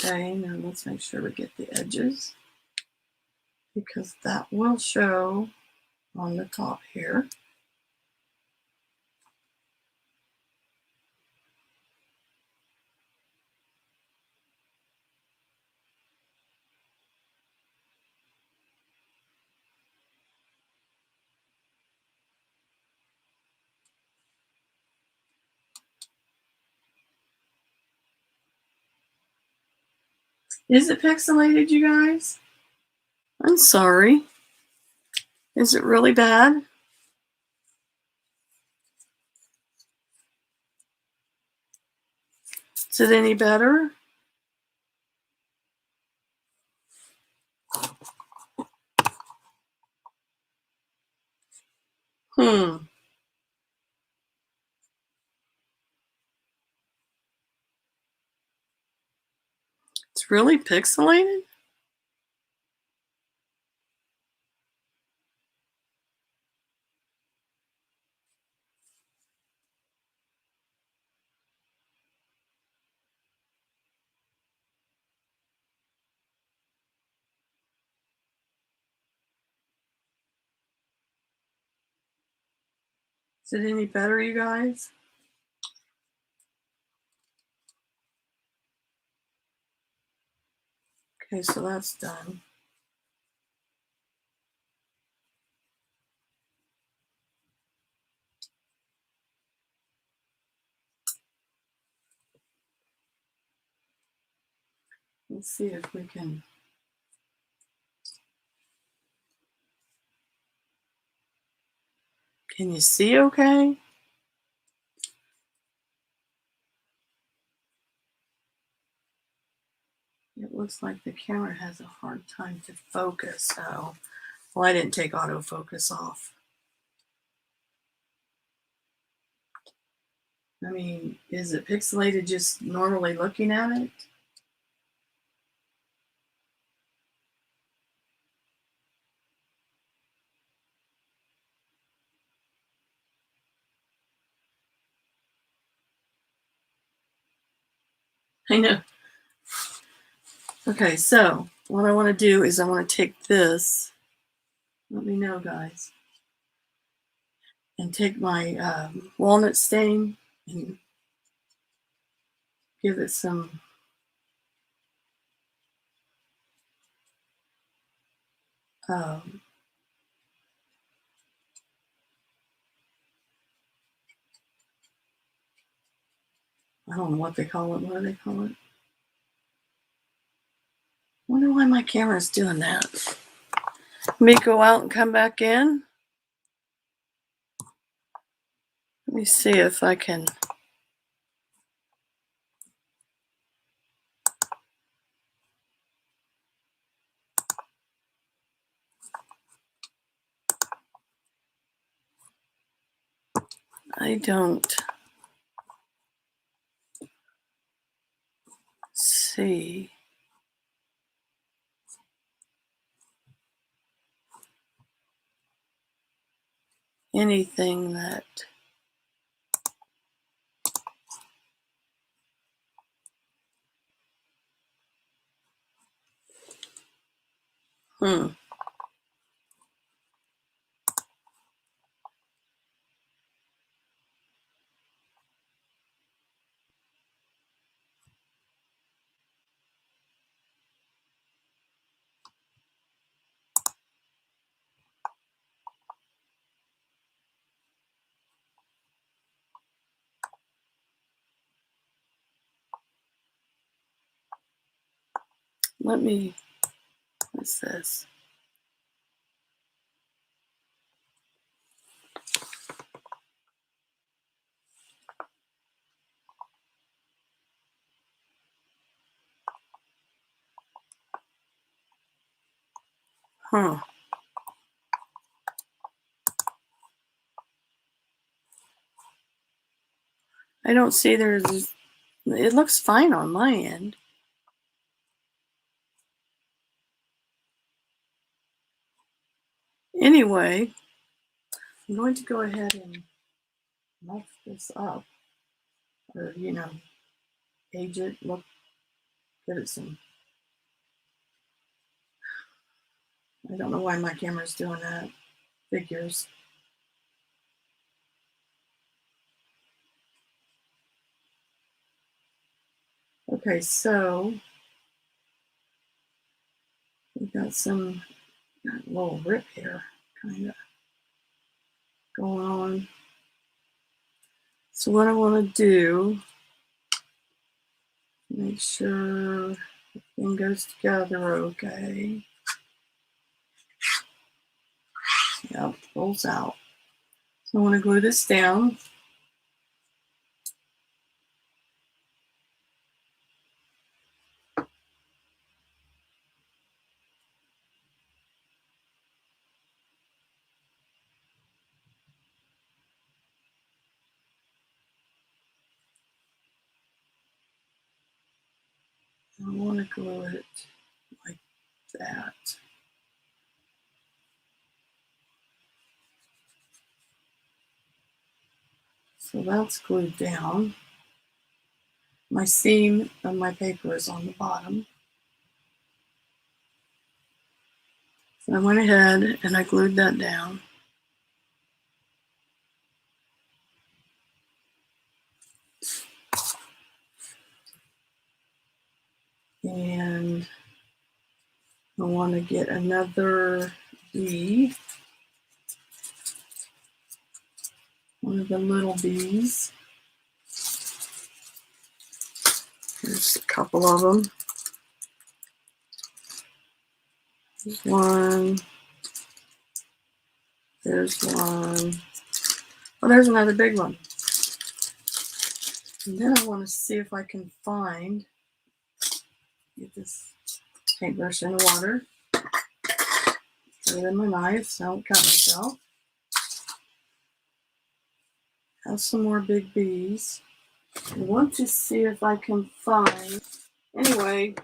Okay, now let's make sure we get the edges because that will show on the top here. Is it pixelated, you guys? I'm sorry. Is it really bad? Is it any better? It's really pixelated? Is it any better, you guys? Okay, so that's done. Let's see if we can. Can you see okay? It looks like the camera has a hard time to focus. Oh, well, I didn't take autofocus off. I mean, is it pixelated just normally looking at it? I know. Okay, so what I want to do is I want to take this, let me know guys, and take my walnut stain and give it some um, I don't know what they call it. What do they call it? I wonder why my camera's doing that. Let me go out and come back in. Let me see if I can. I don't see anything that let me, what's this? I don't see there's, it looks fine on my end. Anyway, I'm going to go ahead and muck this up, or age it, look, give it some. I don't know why my camera's doing that. Figures. Okay, so we've got some little rip here, kind of going on. So what I want to do, make sure everything goes together okay. Yep, rolls out. So I want to glue this down. I want to glue it like that. So that's glued down. My seam of my paper is on the bottom. So I went ahead and I glued that down. And I want to get another bee, one of the little bees. There's a couple of them. There's one. There's one. Oh, there's another big one. And then I want to see if I can find, get this paintbrush in the water. Put it in my knife so I don't cut myself. Have some more big bees. I want to see if I can find, anyway,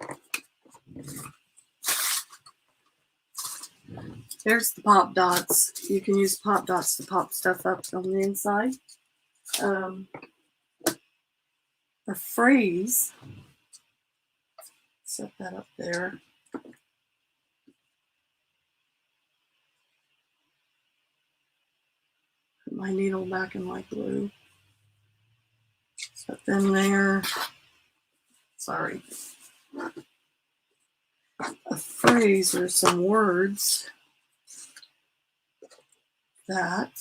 there's the pop dots. You can use pop dots to pop stuff up on the inside. A phrase, set that up there. Put my needle back in my glue. Set them there. Sorry. A phrase or some words that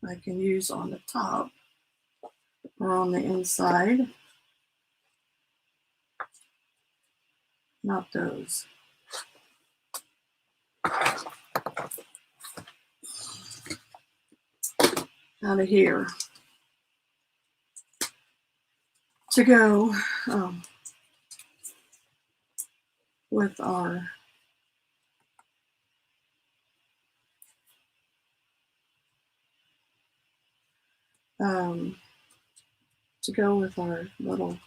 I can use on the top or on the inside. Not those. Out of here. To go with our little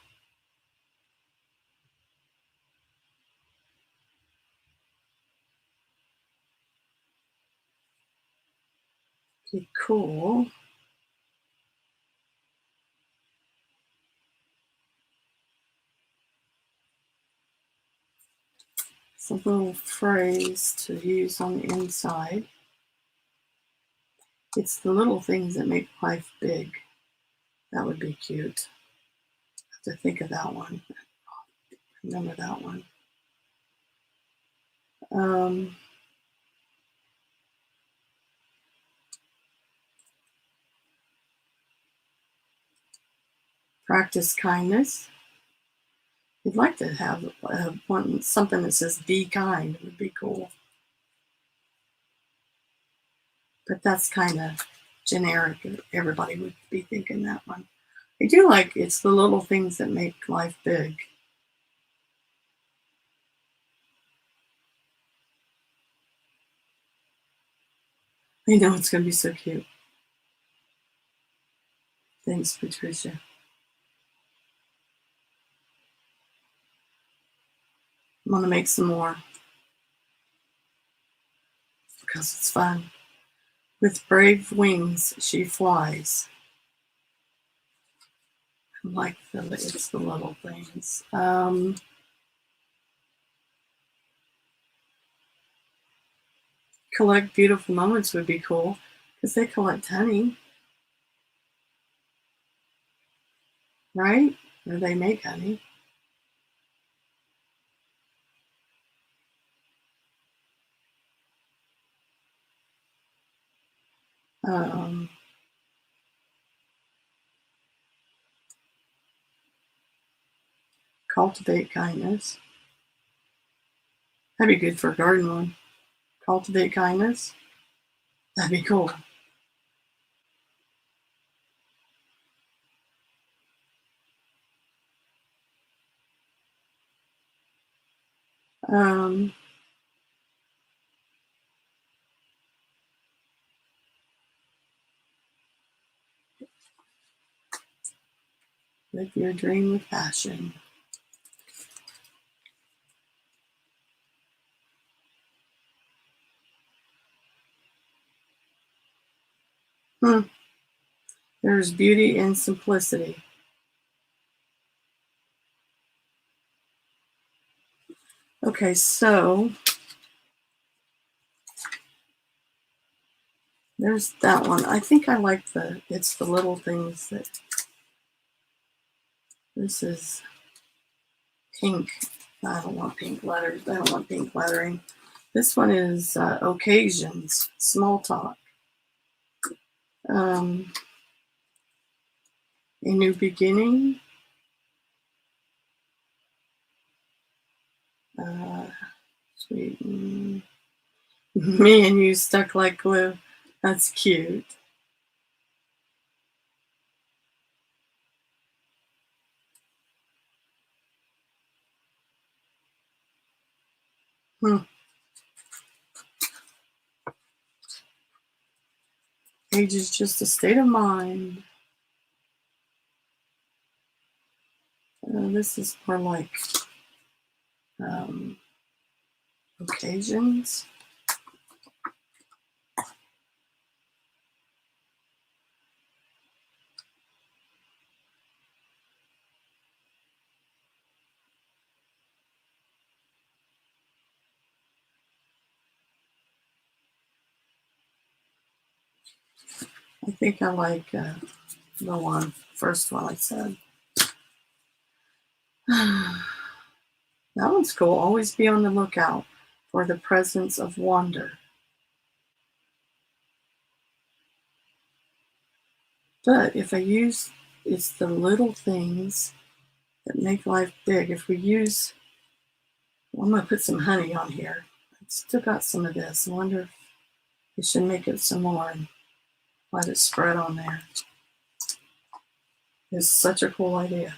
be cool. It's a little phrase to use on the inside. It's the little things that make life big. That would be cute. I have to think of that one. Remember that one. Practice kindness. You'd like to have something that says "be kind." It would be cool. But that's kind of generic. Everybody would be thinking that one. I do like it's the little things that make life big. I know it's going to be so cute. Thanks, Patricia. I'm going to make some more because it's fun. With brave wings, she flies. I like it's the little things. Collect beautiful moments would be cool because they collect honey, right? Or they make honey. Cultivate kindness. That'd be good for a garden one. Cultivate kindness. That'd be cool. Live your dream with passion. There's beauty in simplicity. Okay, so there's that one. I think I like it's the little things that, this is pink. I don't want pink letters. I don't want pink lettering. This one is occasions, small talk. A new beginning. Sweet. Me and you stuck like glue. That's cute. Hmm. Age is just a state of mind. This is more like um, occasions. I think I like the first one I said. That one's cool. Always be on the lookout for the presence of wonder. But if I use, it's the little things that make life big. If we use, well, I'm going to put some honey on here. I've still got some of this. I wonder if we should make it some more and let it spread on there. It's such a cool idea.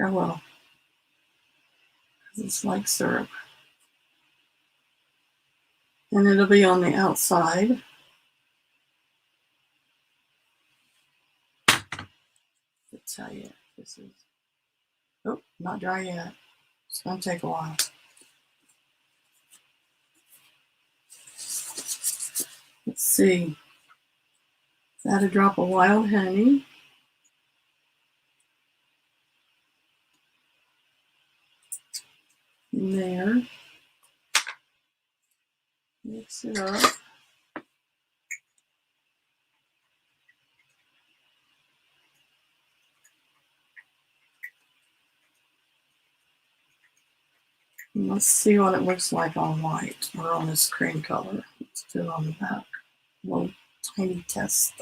I will. It's like syrup. And it'll be on the outside. To tell you, this is, oh, not dry yet. It's going to take a while. Let's see. Add a drop of wild honey. In there. Mix it up. And let's see what it looks like on white or on this cream color. Let's do it on the back. A little tiny test.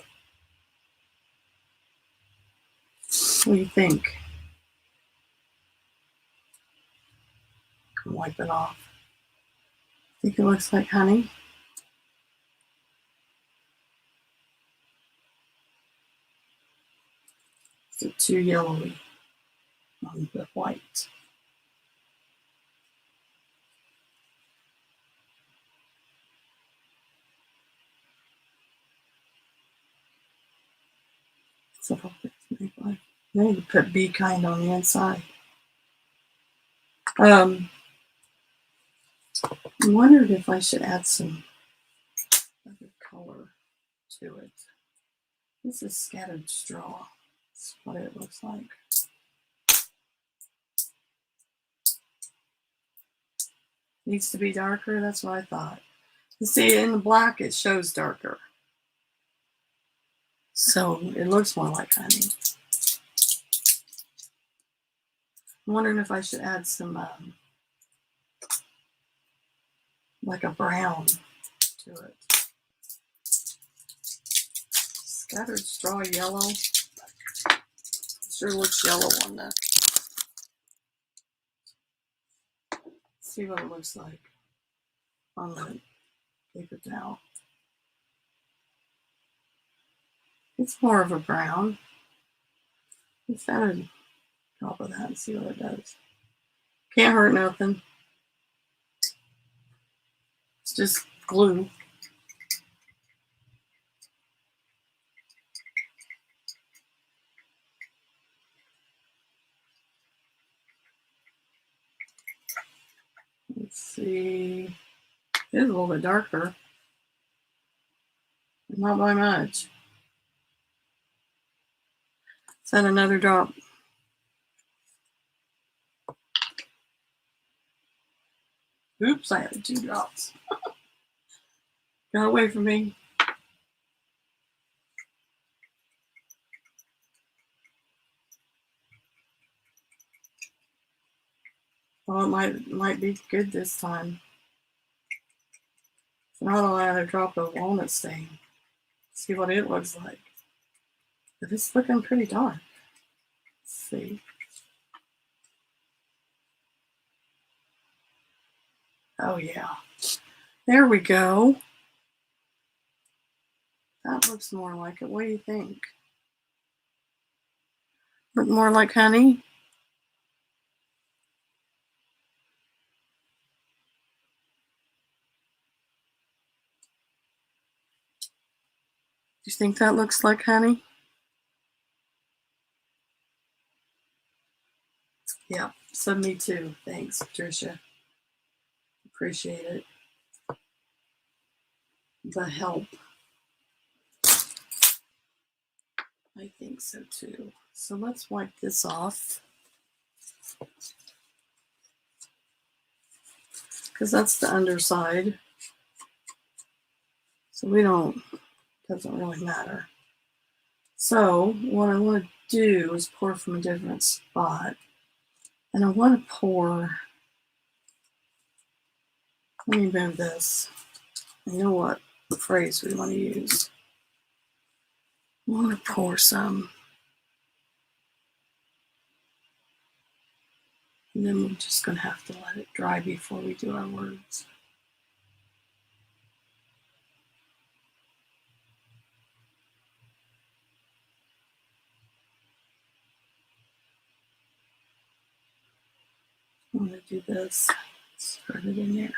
What do you think? Wipe it off. Think it looks like honey? Is it too yellowy on the white? So maybe put Be Kind on the inside. I wondered if I should add some other color to it. This is scattered straw. That's what it looks like. Needs to be darker, that's what I thought. You see, in the black, it shows darker. So it looks more like honey. I'm wondering if I should add some, like a brown to it. Scattered straw yellow. Sure looks yellow on that. See what it looks like on the paper towel. It's more of a brown. Let's add a drop of that and see what it does. Can't hurt nothing. It's just glue. Let's see. It is a little bit darker. Not by much. Let's add another drop. Oops, I added 2 drops. Got away from me. Well, it might be good this time. So now I'll add a drop of walnut stain. See what it looks like. But it's looking pretty dark. Let's see. Oh yeah. There we go. That looks more like it. What do you think? Look more like honey? Do you think that looks like honey? Yeah, so me too. Thanks, Patricia. Appreciate it. The help. I think so too. So let's wipe this off. Because that's the underside. So doesn't really matter. So what I want to do is pour from a different spot. And I want to pour, let me move this. I know what phrase we want to use. I want to pour some. And then we're just going to have to let it dry before we do our words. I'm going to do this, spread it in there.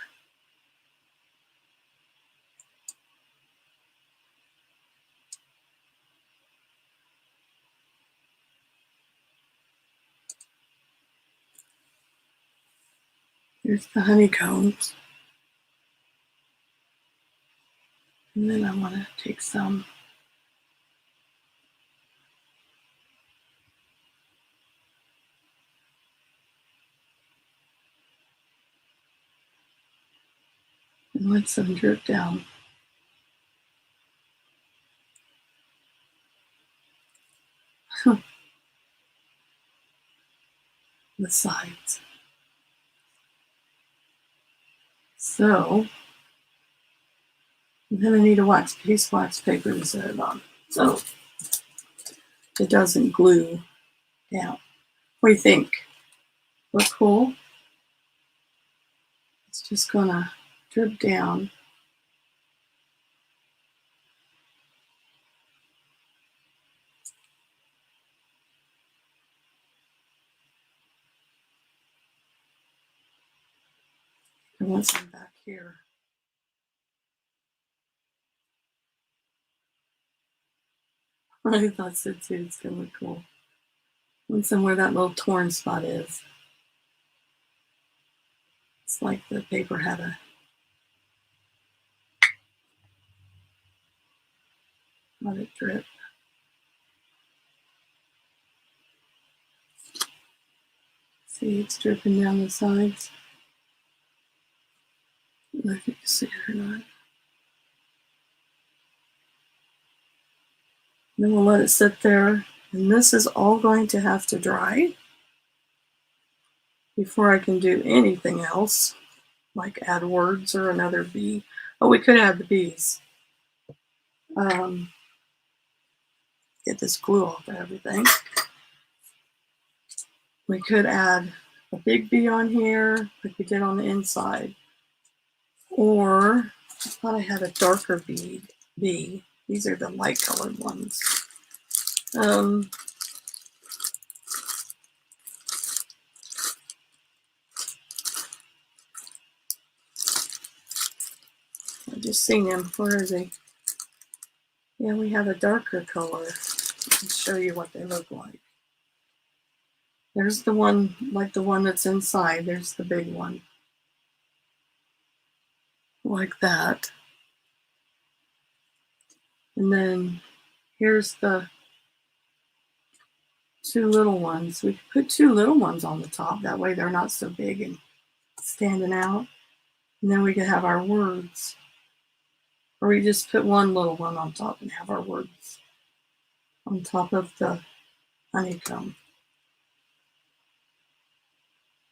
Here's the honeycombs. And then I want to take some. And let some drip down. The sides. So then I need a piece of wax paper to set it on. So it doesn't glue down. What do you think? Look cool? It's just gonna drip down. I want some back here. I thought so too. It's gonna look cool. And somewhere that little torn spot is. It's like the paper had a let it drip. See, it's dripping down the sides. I don't know if you can see it or not. Then we'll let it sit there. And this is all going to have to dry before I can do anything else, like add words or another bee. Oh, we could add the bees. Get this glue off of everything. We could add a big bee on here, like we did on the inside. Or I thought I had a darker bee. These are the light colored ones. I just seen him. Where is he? Yeah, we have a darker color. I'll show you what they look like. There's the one, like the one that's inside. There's the big one. Like that. And then here's the two little ones. We could put two little ones on the top. That way they're not so big and standing out. And then we could have our words. Or we just put one little one on top and have our words on top of the honeycomb.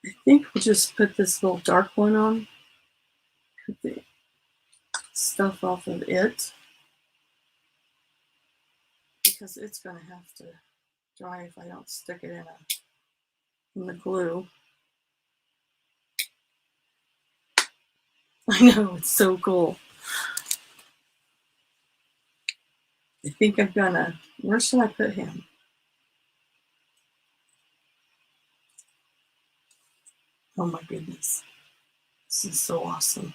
I think we'll just put this little dark one on. Put the stuff off of it. Because it's going to have to dry if I don't stick it in the glue. I know, it's so cool. I think I'm gonna, where should I put him? Oh my goodness. This is so awesome.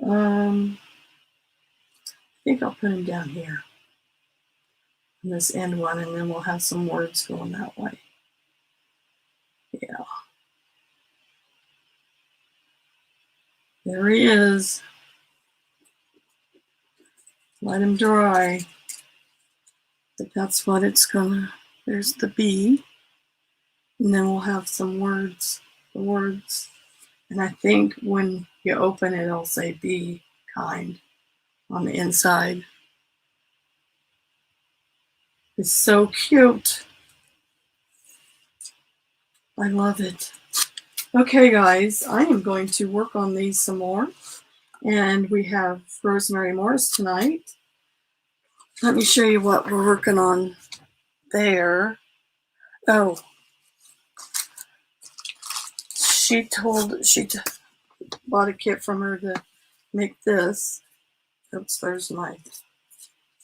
I think I'll put him down here in this end one, and then we'll have some words going that way. Yeah. There he is. Let him dry. But that's what it's gonna, there's the B. And then we'll have some words, the words. And I think when you open it, it'll say be kind on the inside. It's so cute. I love it. Okay, guys, I am going to work on these some more. And we have Rosemary Morris tonight. Let me show you what we're working on there. Oh, she bought a kit from her to make this. Oops, there's my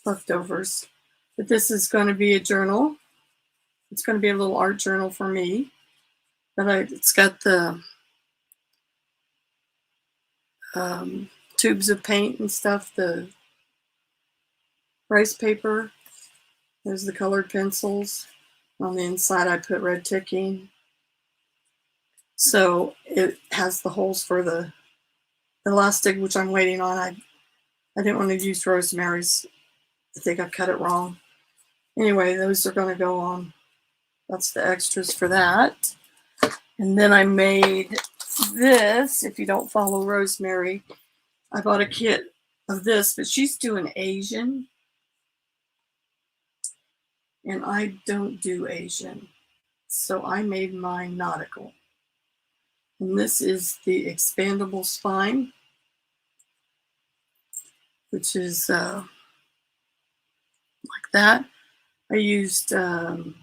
leftovers. But this is going to be a journal. It's going to be a little art journal for me. But it's got the tubes of paint and stuff, the rice paper. There's the colored pencils. On the inside, I put red ticking. So it has the holes for the elastic, which I'm waiting on. I didn't want to use Rosemary's. I think I cut it wrong. Anyway, those are going to go on. That's the extras for that. And then I made this. If you don't follow Rosemary, I bought a kit of this, but she's doing Asian. And I don't do Asian. So I made mine nautical. And this is the expandable spine, which is like that. I used file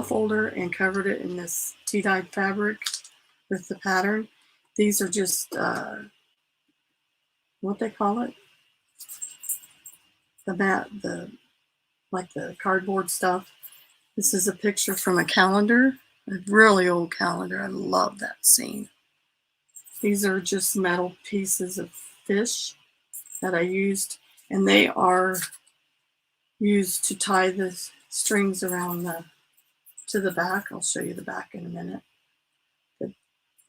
folder and covered it in this tea-dyed fabric with the pattern. These are just what they call it, like the cardboard stuff. This is a picture from a calendar, a really old calendar. I love that scene. These are just metal pieces of fish that I used, and they are used to tie the strings around to the back. I'll show you the back in a minute. I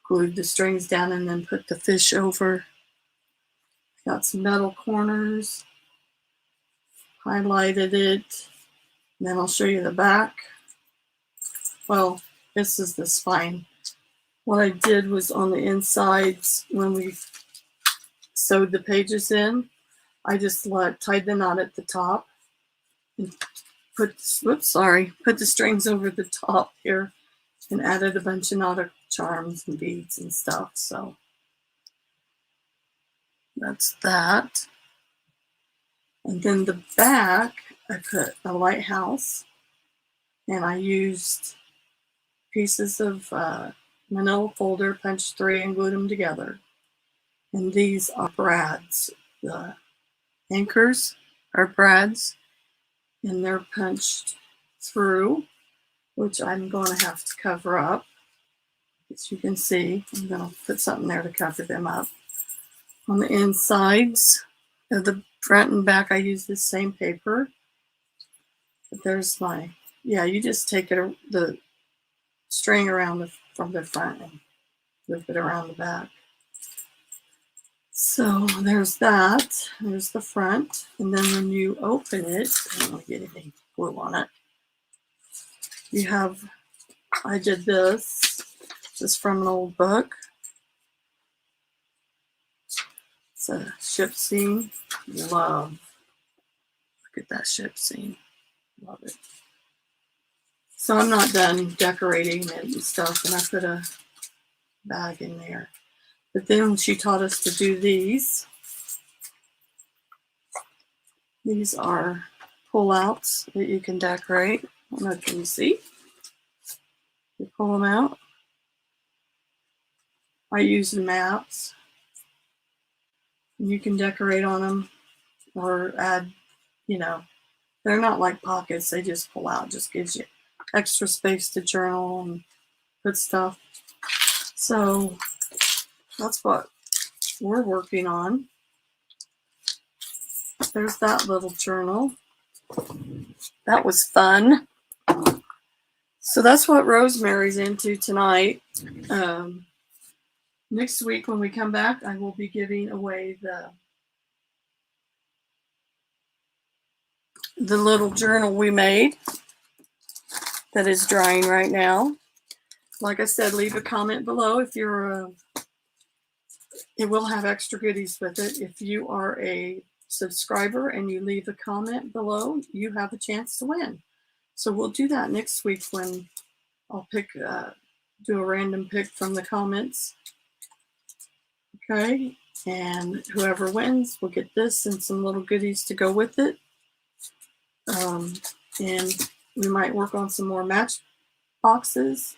glued the strings down and then put the fish over. Got some metal corners, highlighted it, and then I'll show you the back. Well, this is the spine. What I did was on the insides, when we sewed the pages in, I just tied the knot at the top and put the strings over the top here and added a bunch of nautical charms and beads and stuff. So that's that. And then the back, I put a lighthouse, and I used pieces of manila folder, punched 3 and glued them together. And these are brads. The anchors are brads, and they're punched through, which I'm going to have to cover up. As you can see, I'm going to put something there to cover them up. On the insides of the front and back, I use this same paper. But there's my, you just take the string around from the front and loop it around the back. So there's that. There's the front. And then when you open it, I don't want to get any glue on it. You have, I did this. This is from an old book. It's a ship scene. Love. Look at that ship scene. Love it. So I'm not done decorating it and stuff, and I put a bag in there. But then she taught us to do these. These are pull-outs that you can decorate. I don't know if you can see. You pull them out. I use mats. You can decorate on them or add, you know, they're not like pockets. They just pull out. Just gives you extra space to journal and put stuff. So that's what we're working on. There's that little journal. That was fun. So that's what Rosemary's into tonight. Next week when we come back, I will be giving away the little journal we made that is drying right now. Like I said, leave a comment below if you're it will have extra goodies with it. If you are a subscriber and you leave a comment below, you have a chance to win. So we'll do that next week when I'll pick, do a random pick from the comments. Okay, and whoever wins will get this and some little goodies to go with it. And we might work on some more match boxes,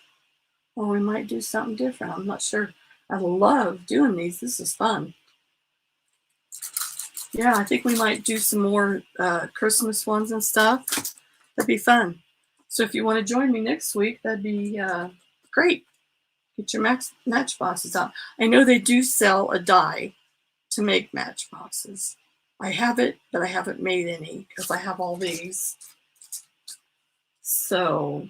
or we might do something different. I'm not sure. I love doing these. This is fun. Yeah, I think we might do some more Christmas ones and stuff. That'd be fun. So if you want to join me next week, that'd be great. Get your matchboxes out. I know they do sell a die to make matchboxes. I have it, but I haven't made any because I have all these. So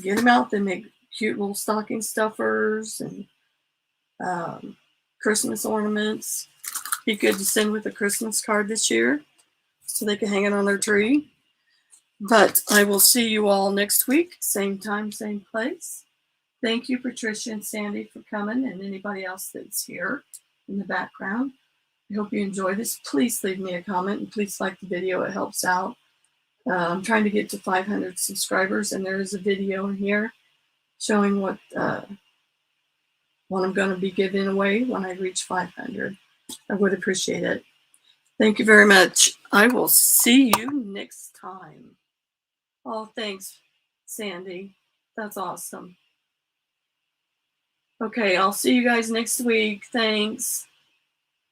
get them out. They make cute little stocking stuffers and Christmas ornaments. Be good to send with a Christmas card this year so they can hang it on their tree. But I will see you all next week, same time, same place. Thank you, Patricia and Sandy, for coming, and anybody else that's here in the background. I hope you enjoy this. Please leave me a comment and please like the video. It helps out. I'm trying to get to 500 subscribers, and there is a video in here showing what I'm going to be giving away when I reach 500. I would appreciate it. Thank you very much. I will see you next time. Oh, thanks, Sandy. That's awesome. Okay, I'll see you guys next week. Thanks.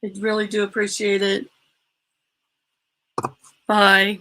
I really do appreciate it. Bye.